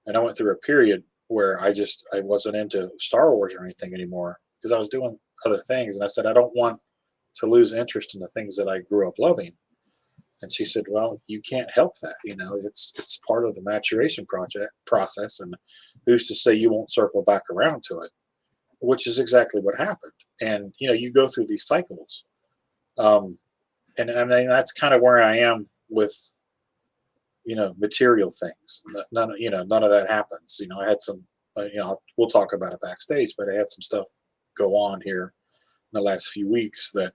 [SPEAKER 2] and I went through a period where I wasn't into Star Wars or anything anymore because I was doing other things. And I said, I don't want to lose interest in the things that I grew up loving. And she said, well, you can't help that. It's part of the maturation process. And who's to say you won't circle back around to it, which is exactly what happened. And, you go through these cycles. And I mean, that's kind of where I am with, material things. None of that happens. I had some, we'll talk about it backstage, but I had some stuff go on here in the last few weeks that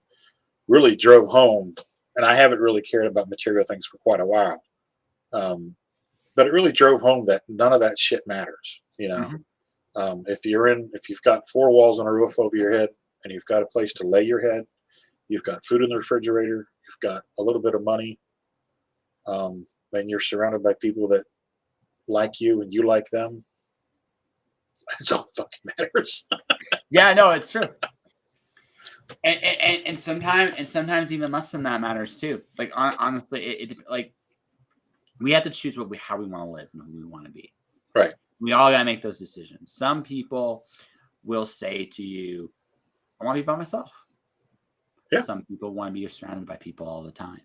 [SPEAKER 2] really drove home. And I haven't really cared about material things for quite a while. But it really drove home that none of that shit matters.
[SPEAKER 1] Mm-hmm.
[SPEAKER 2] If you've got 4 walls and a roof over your head and you've got a place to lay your head, you've got food in the refrigerator, you've got a little bit of money, and you're surrounded by people that like you and you like them, that's all that fucking matters.
[SPEAKER 1] Yeah, no, it's true. And sometimes even less than that matters too. Like honestly, it like we have to choose how we want to live and who we want to be.
[SPEAKER 2] Right.
[SPEAKER 1] We all gotta make those decisions. Some people will say to you, I want to be by myself.
[SPEAKER 2] Yeah.
[SPEAKER 1] Some people want to be surrounded by people all the time.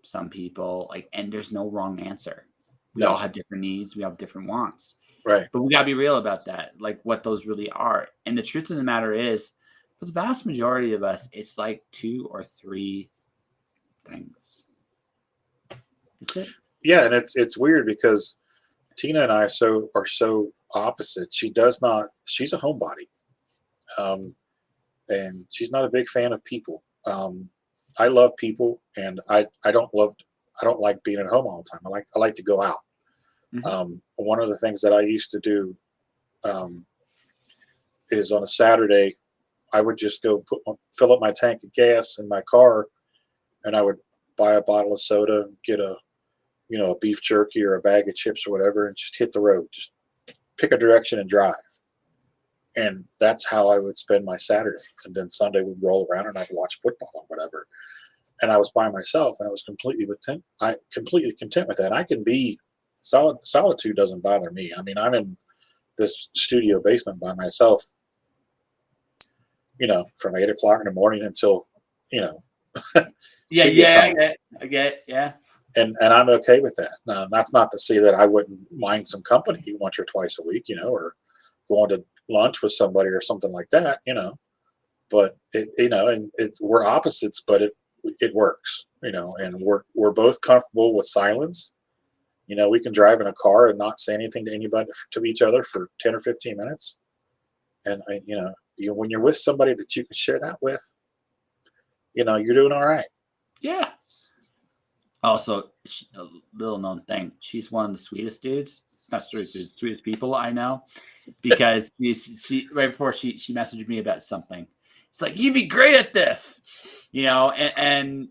[SPEAKER 1] Some people and there's no wrong answer. We all have different needs. We have different wants.
[SPEAKER 2] Right.
[SPEAKER 1] But we gotta be real about that, like what those really are. And the truth of the matter is, for the vast majority of us, it's like 2 or 3 things. That's it.
[SPEAKER 2] Yeah, and it's weird because Tina and I are so opposite. She's a homebody. And she's not a big fan of people. I love people, and I don't like being at home all the time. I like to go out.
[SPEAKER 1] Mm-hmm.
[SPEAKER 2] One of the things that I used to do is on a Saturday, I would just go fill up my tank of gas in my car, and I would buy a bottle of soda and get a beef jerky or a bag of chips or whatever, and just hit the road. Just pick a direction and drive. And that's how I would spend my Saturday. And then Sunday would roll around and I'd watch football or whatever. And I was by myself, and I was completely content with that. I can be solitude doesn't bother me. I mean, I'm in this studio basement by myself, from 8 o'clock in the morning until,
[SPEAKER 1] I get it. Yeah.
[SPEAKER 2] And I'm okay with that. Now, that's not to say that I wouldn't mind some company once or twice a week, or going to lunch with somebody or something like that, but we're opposites, but it works, and we're both comfortable with silence. We can drive in a car and not say anything to anybody, to each other, for 10 or 15 minutes. And when you're with somebody that you can share that with, you're doing all right.
[SPEAKER 1] Yeah. Also, a little known thing, she's one of the sweetest dudes, not sweetest people I know, because she right before she messaged me about something. It's like, you'd be great at this, and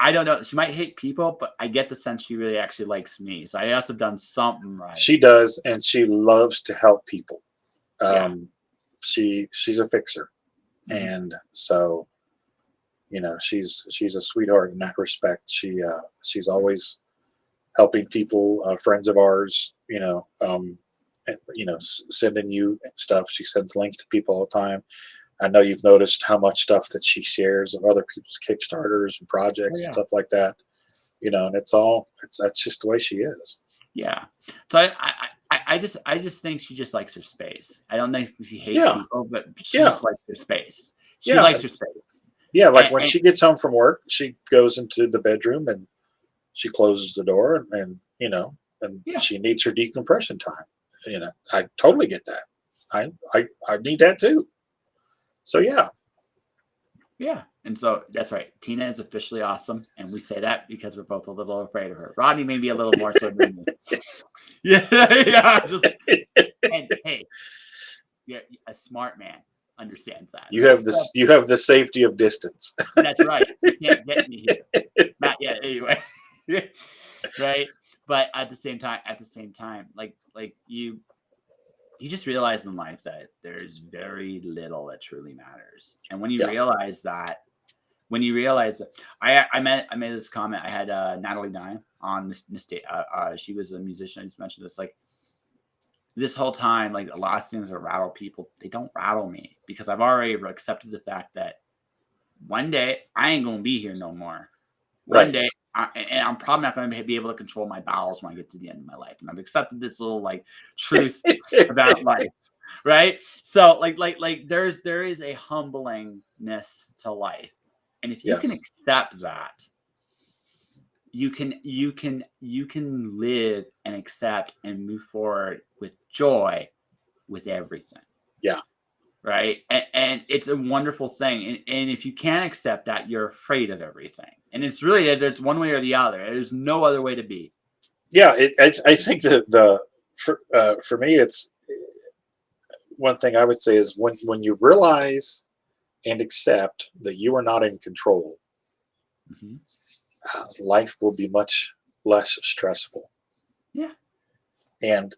[SPEAKER 1] I don't know. She might hate people, but I get the sense she really actually likes me. So I must have done something right.
[SPEAKER 2] She does, and she loves to help people. She's a fixer, and so she's a sweetheart in that respect. She's always helping people, friends of ours. Sending you stuff. She sends links to people all the time. I know you've noticed how much stuff that she shares of other people's Kickstarters and projects and stuff like that. And that's just the way she is.
[SPEAKER 1] Yeah. So I just think she just likes her space. I don't think she hates people, but she just likes her space. She likes her space.
[SPEAKER 2] Yeah, like when she gets home from work, she goes into the bedroom and she closes the door and she needs her decompression time. I totally get that. I need that too. So yeah.
[SPEAKER 1] And so that's right. Tina is officially awesome, and we say that because we're both a little afraid of her. Rodney may be a little more so than me. And hey, you're a smart man understands that.
[SPEAKER 2] You have the safety of distance.
[SPEAKER 1] That's right. You can't get me here. Not yet, anyway. Right. But at the same time, like you just realize in life that there's very little that truly matters. And when you realize that, I made this comment. I had Natalie Dine on this day. She was a musician. I just mentioned this. Like, this whole time, like, a lot of things that rattle people, they don't rattle me, because I've already accepted the fact that one day I ain't gonna be here no more. One day, and I'm probably not going to be able to control my bowels when I get to the end of my life. And I've accepted this little truth about life, right? So there is a humblingness to life, and if you can accept that, you can live and accept and move forward with joy with everything.
[SPEAKER 2] Yeah.
[SPEAKER 1] Right. And it's a wonderful thing. And if you can't accept that, you're afraid of everything. And it's really, it's one way or the other. There's no other way to be.
[SPEAKER 2] Yeah. I think for me, it's one thing I would say is when you realize and accept that you are not in control, life will be much less stressful.
[SPEAKER 1] Yeah.
[SPEAKER 2] And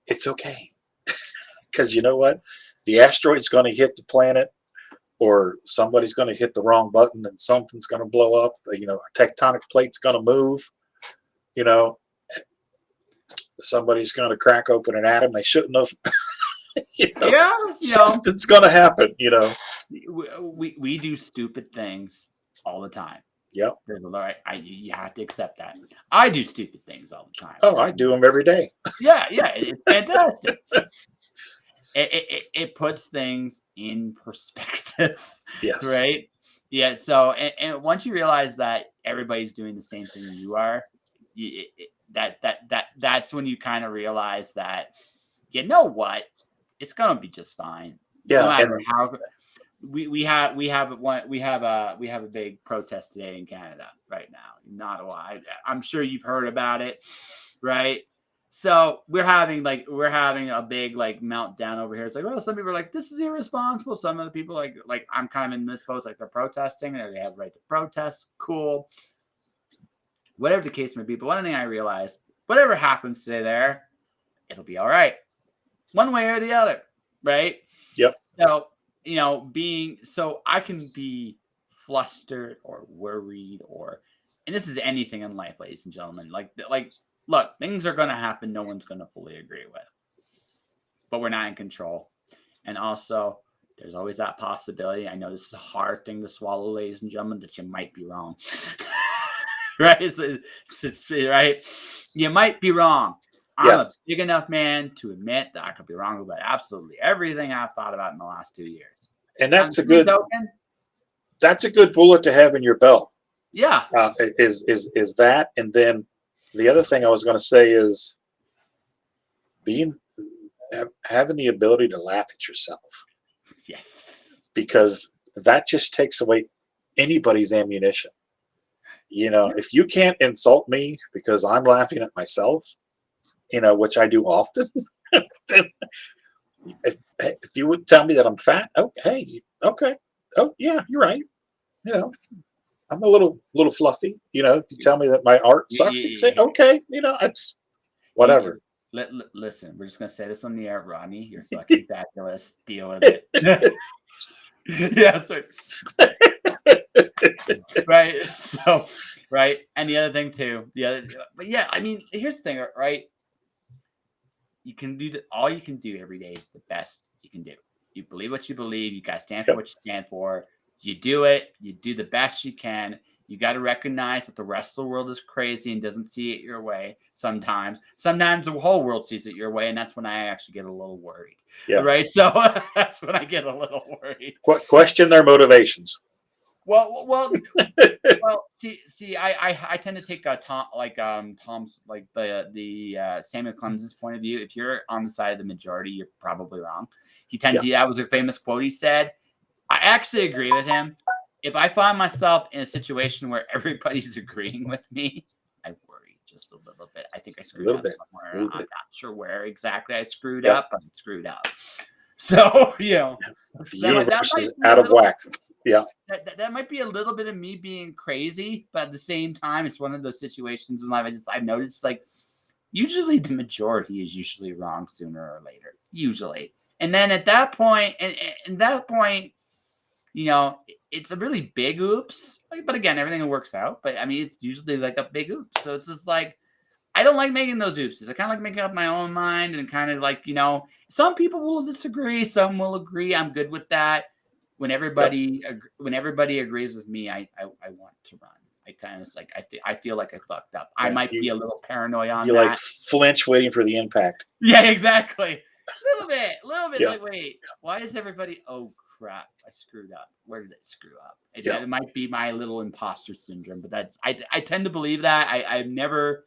[SPEAKER 2] it's okay. Because you know what? The asteroid's going to hit the planet, or somebody's going to hit the wrong button and something's going to blow up. A tectonic plate's going to move. Somebody's going to crack open an atom they shouldn't have. Something's going to happen.
[SPEAKER 1] We do stupid things all the time.
[SPEAKER 2] Yep.
[SPEAKER 1] You have to accept that. I do stupid things all the time.
[SPEAKER 2] Oh, I do them every day.
[SPEAKER 1] Yeah, it's fantastic. It puts things in perspective.
[SPEAKER 2] Yes.
[SPEAKER 1] Right. Yeah. So, and once you realize that everybody's doing the same thing you are, that's when you kind of realize that, you know what, it's gonna be just fine.
[SPEAKER 2] Yeah.
[SPEAKER 1] No matter how. We have a big protest today in Canada right now in Ottawa. I'm sure you've heard about it, right? So we're having a big meltdown over here. It's like, well, some people are like, this is irresponsible. Some of the people like I'm kind of in this post, they're protesting and they have the right to protest. Cool. Whatever the case may be. But one thing I realized, whatever happens today there, it'll be all right. One way or the other. right?
[SPEAKER 2] Yep.
[SPEAKER 1] So, so I can be flustered or worried and this is anything in life, ladies and gentlemen. Like, look, things are going to happen. No one's going to fully agree with, but we're not in control. And also, there's always that possibility. I know this is a hard thing to swallow, ladies and gentlemen, that you might be wrong. Right? It's right. You might be wrong. I'm a big enough man to admit that I could be wrong about absolutely everything I've thought about in the last 2 years.
[SPEAKER 2] And that's a good bullet to have in your belt.
[SPEAKER 1] Yeah.
[SPEAKER 2] Is that, and then the other thing I was going to say is having the ability to laugh at yourself.
[SPEAKER 1] Yes.
[SPEAKER 2] Because that just takes away anybody's ammunition. If you can't insult me because I'm laughing at myself, which I do often, then if you would tell me that I'm fat, okay. Oh yeah, you're right. I'm a little fluffy. If you tell me that my art sucks, you say, okay, it's whatever.
[SPEAKER 1] Listen, we're just gonna say this on the air, Rodney. You're fucking fabulous. Deal with it. Yeah, sorry. Right. So, right. And the other thing too, but yeah, I mean, here's the thing, right? You can do all you can do every day is the best you can do. You believe what you believe. You guys stand for what you stand for. You do it. You do the best you can. You got to recognize that the rest of the world is crazy and doesn't see it your way sometimes. Sometimes the whole world sees it your way, and that's when I actually get a little worried. Yeah. Right? So that's when I get a little worried.
[SPEAKER 2] Question their motivations.
[SPEAKER 1] Well. See, I tend to take Tom's like the Samuel Clemens' point of view. If you're on the side of the majority, you're probably wrong. He tends to. That was a famous quote he said. I actually agree with him. If I find myself in a situation where everybody's agreeing with me, I worry just a little bit. I think I screwed up somewhere. I'm not sure where exactly I screwed up, but I screwed up. So,
[SPEAKER 2] the universe is out of whack. Yeah.
[SPEAKER 1] That might be a little bit of me being crazy, but at the same time, it's one of those situations in life. I've noticed, like, usually the majority is usually wrong sooner or later. Usually. And then at that point, it's a really big oops. But again, everything works out. But I mean, it's usually like a big oops. So it's just like, I don't like making those oopses. I kind of like making up my own mind and kind of like, some people will disagree. Some will agree. I'm good with that. When everybody agrees with me, I want to run. I kind of like, I feel like I fucked up. I might be a little paranoid on that.
[SPEAKER 2] You like flinch waiting for the impact.
[SPEAKER 1] Yeah, exactly. A little bit. Like, wait, why is everybody? Oh crap! I screwed up. Where did I screw up? It might be my little imposter syndrome, but I tend to believe that. I've never.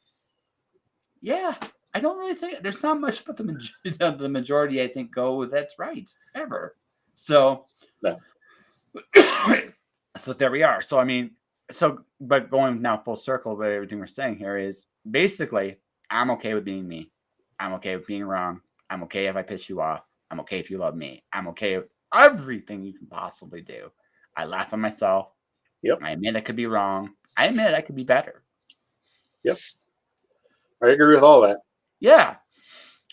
[SPEAKER 1] Yeah, I don't really think there's not much, but the majority I think go. That's right, ever. So.
[SPEAKER 2] No.
[SPEAKER 1] So there we are. So I mean, but going now full circle, but everything we're saying here is basically, I'm okay with being me. I'm okay with being wrong. I'm okay if I piss you off. I'm okay if you love me. I'm okay with everything you can possibly do. I laugh at myself.
[SPEAKER 2] Yep.
[SPEAKER 1] I admit I could be wrong. I admit I could be better.
[SPEAKER 2] Yep. I agree with all that.
[SPEAKER 1] Yeah.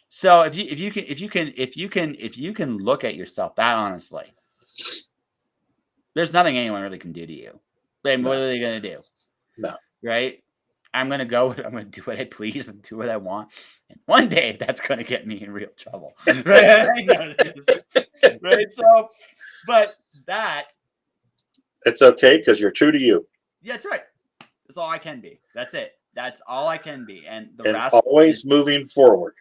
[SPEAKER 1] So if you can look at yourself that honestly, there's nothing anyone really can do to you. Then what are they gonna do?
[SPEAKER 2] No.
[SPEAKER 1] Right? I'm gonna do what I please and do what I want. And one day that's gonna get me in real trouble. Right? Right. So, but
[SPEAKER 2] it's okay because you're true to you.
[SPEAKER 1] Yeah, that's right. That's all I can be. That's it. That's all I can be. And
[SPEAKER 2] rest always moving forward.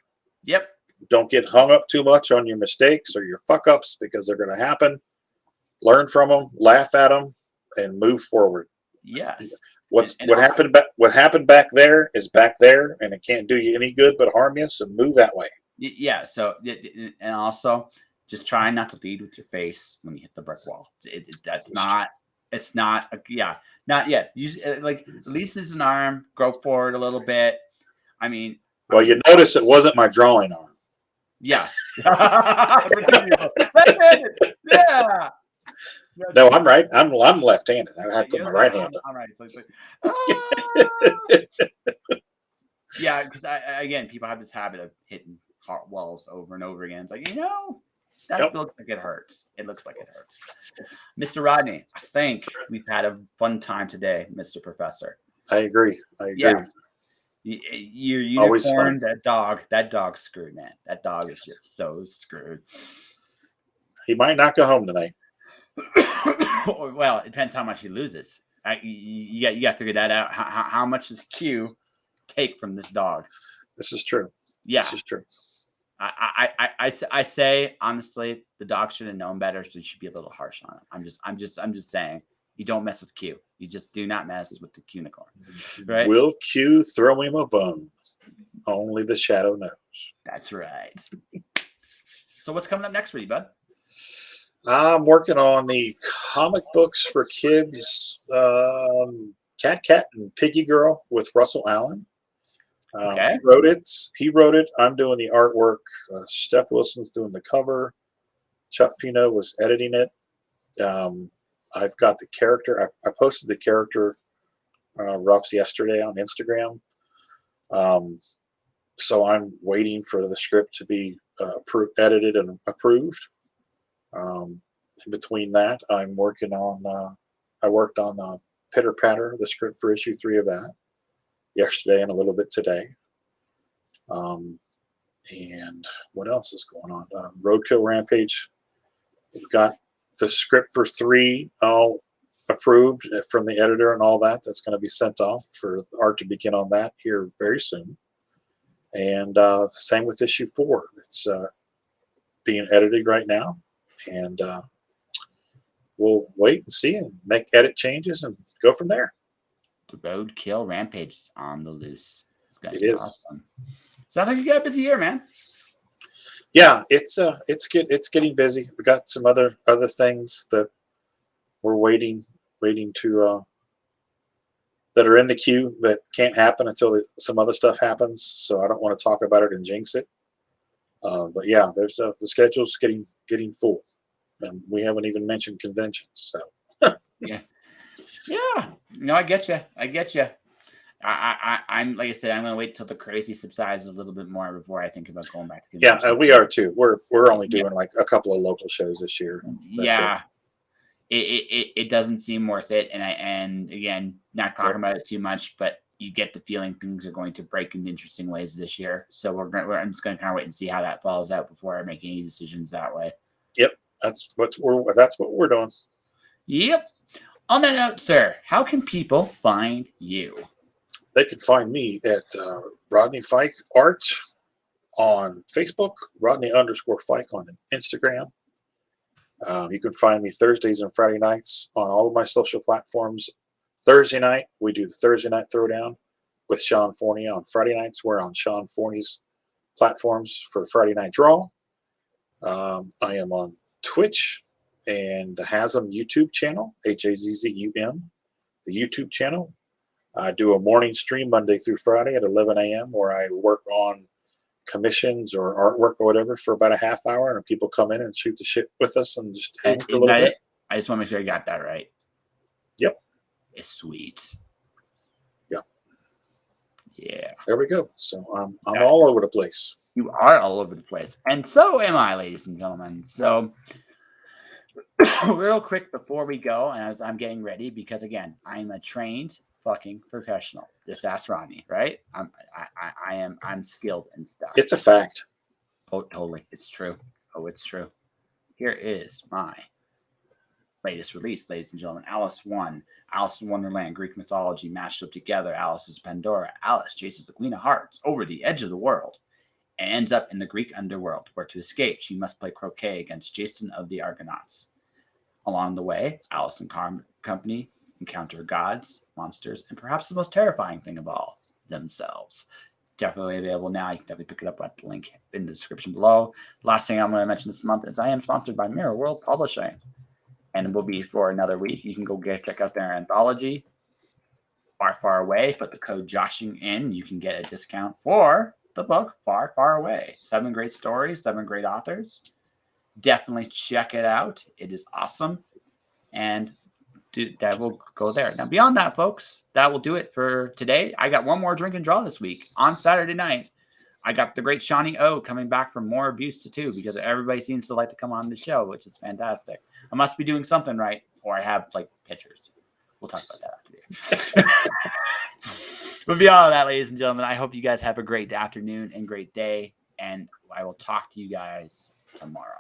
[SPEAKER 1] Yep.
[SPEAKER 2] Don't get hung up too much on your mistakes or your fuck ups because they're going to happen. Learn from them, laugh at them, and move forward.
[SPEAKER 1] Yes.
[SPEAKER 2] What happened back there is back there, and it can't do you any good but harm you. So move that way.
[SPEAKER 1] Yeah. So, and also, just try not to lead with your face when you hit the brick wall. Not yet. Use like at least it's an arm. Go forward a little bit. I mean.
[SPEAKER 2] Well, you notice it wasn't my drawing arm.
[SPEAKER 1] Yes. Yeah.
[SPEAKER 2] No, I'm right. I'm left-handed. I had to put my right hand.
[SPEAKER 1] I'm right. So it's like, yeah, because again, people have this habit of hitting hard walls over and over again. It's like, That looks like it hurts. It looks like it hurts. Mr. Rodney, I think we've had a fun time today, Mr. Professor.
[SPEAKER 2] I agree.
[SPEAKER 1] Yeah. Your unicorn, that dog's screwed, man. That dog is just so screwed.
[SPEAKER 2] He might not go home tonight.
[SPEAKER 1] Well, it depends how much he loses. You got to figure that out. How much does Q take from this dog? This
[SPEAKER 2] is true.
[SPEAKER 1] Yeah,
[SPEAKER 2] this is true.
[SPEAKER 1] I say honestly, the dog should have known better, so you should be a little harsh on it. I'm just saying, you don't mess with Q. You just do not mess with the unicorn. Right?
[SPEAKER 2] Will Q throw him a bone? Only the shadow knows.
[SPEAKER 1] That's right. So what's coming up next for you, bud?
[SPEAKER 2] I'm working on the comic books for kids, Cat and Piggy Girl with Russell Allen.
[SPEAKER 1] Okay.
[SPEAKER 2] He wrote it. I'm doing the artwork. Steph Wilson's doing the cover. Chuck Pino was editing it. I've got the character. I posted the character roughs yesterday on Instagram. So I'm waiting for the script to be edited and approved. In between that, I'm working on. I worked on Pitter Patter, the script for issue 3 of that, yesterday and a little bit today. And what else is going on? Roadkill Rampage. We've got the script for 3 all approved from the editor and all that. That's going to be sent off for art to begin on that here very soon. And same with issue 4. It's being edited right now. And we'll wait and see and make edit changes and go from there.
[SPEAKER 1] The Roadkill Rampage is on the loose.
[SPEAKER 2] It is.
[SPEAKER 1] Awesome. Sounds like you got a busy year, man.
[SPEAKER 2] Yeah, it's getting busy. We got some other things that we're waiting to that are in the queue that can't happen until some other stuff happens. So I don't want to talk about it and jinx it. But yeah, there's the schedule's getting full, and we haven't even mentioned conventions. So
[SPEAKER 1] yeah. No, I get you. I'm like I said, I'm going to wait till the crazy subsides a little bit more before I think about going back to conventions.
[SPEAKER 2] Yeah, we are too. We're only doing like a couple of local shows this year.
[SPEAKER 1] That's it doesn't seem worth it, and again, not talking about it too much, but you get the feeling things are going to break in interesting ways this year. So I'm just going to kind of wait and see how that falls out before I make any decisions that way.
[SPEAKER 2] Yep, that's what we're doing.
[SPEAKER 1] Yep. On that note, sir, how can people find you?
[SPEAKER 2] They can find me at Rodney Fyke Art on Facebook, Rodney_Fyke on Instagram. You can find me Thursdays and Friday nights on all of my social platforms. Thursday night, we do the Thursday Night Throwdown with Sean Forney. On Friday nights, we're on Sean Forney's platforms for Friday Night Draw. I am on Twitch and the Hasm YouTube channel, HAZZUM, the YouTube channel. I do a morning stream Monday through Friday at 11 a.m. where I work on commissions or artwork or whatever for about a half hour, and people come in and shoot the shit with us and just hang for a little bit.
[SPEAKER 1] I just want to make sure I got that right.
[SPEAKER 2] Yep.
[SPEAKER 1] It's sweet.
[SPEAKER 2] Yep.
[SPEAKER 1] Yeah.
[SPEAKER 2] There we go. So I'm all over the place.
[SPEAKER 1] You are all over the place. And so am I, ladies and gentlemen. So real quick before we go, as I'm getting ready, because again, I'm a trained fucking professional. Just ask Rodney, right? I'm skilled in stuff.
[SPEAKER 2] It's a fact.
[SPEAKER 1] Oh, totally. It's true. Oh, it's true. Here is my latest release, ladies and gentlemen. Alice 1, Alice in Wonderland, Greek mythology mashed up together. Alice is Pandora. Alice chases the Queen of Hearts over the edge of the world and ends up in the Greek underworld, where to escape, she must play croquet against Jason of the Argonauts. Along the way, Alice and company encounter gods, monsters, and perhaps the most terrifying thing of all, themselves. Definitely available now. You can definitely pick it up at the link in the description below. Last thing I'm going to mention this month is I am sponsored by Mirror World Publishing, and it will be for another week. You can go check out their anthology, Far, Far Away. Put the code Joshing in. You can get a discount for the book Far, Far Away. 7 great stories, 7 great authors. Definitely check it out. It is awesome. And that will go there. Now, beyond that, folks, that will do it for today. I got one more drink and draw this week on Saturday night. I got the great Shawnee O coming back from more abuse too, because everybody seems to like to come on the show, which is fantastic. I must be doing something right, or I have like pictures. We'll talk about that after the But beyond all that, ladies and gentlemen, I hope you guys have a great afternoon and great day, and I will talk to you guys tomorrow.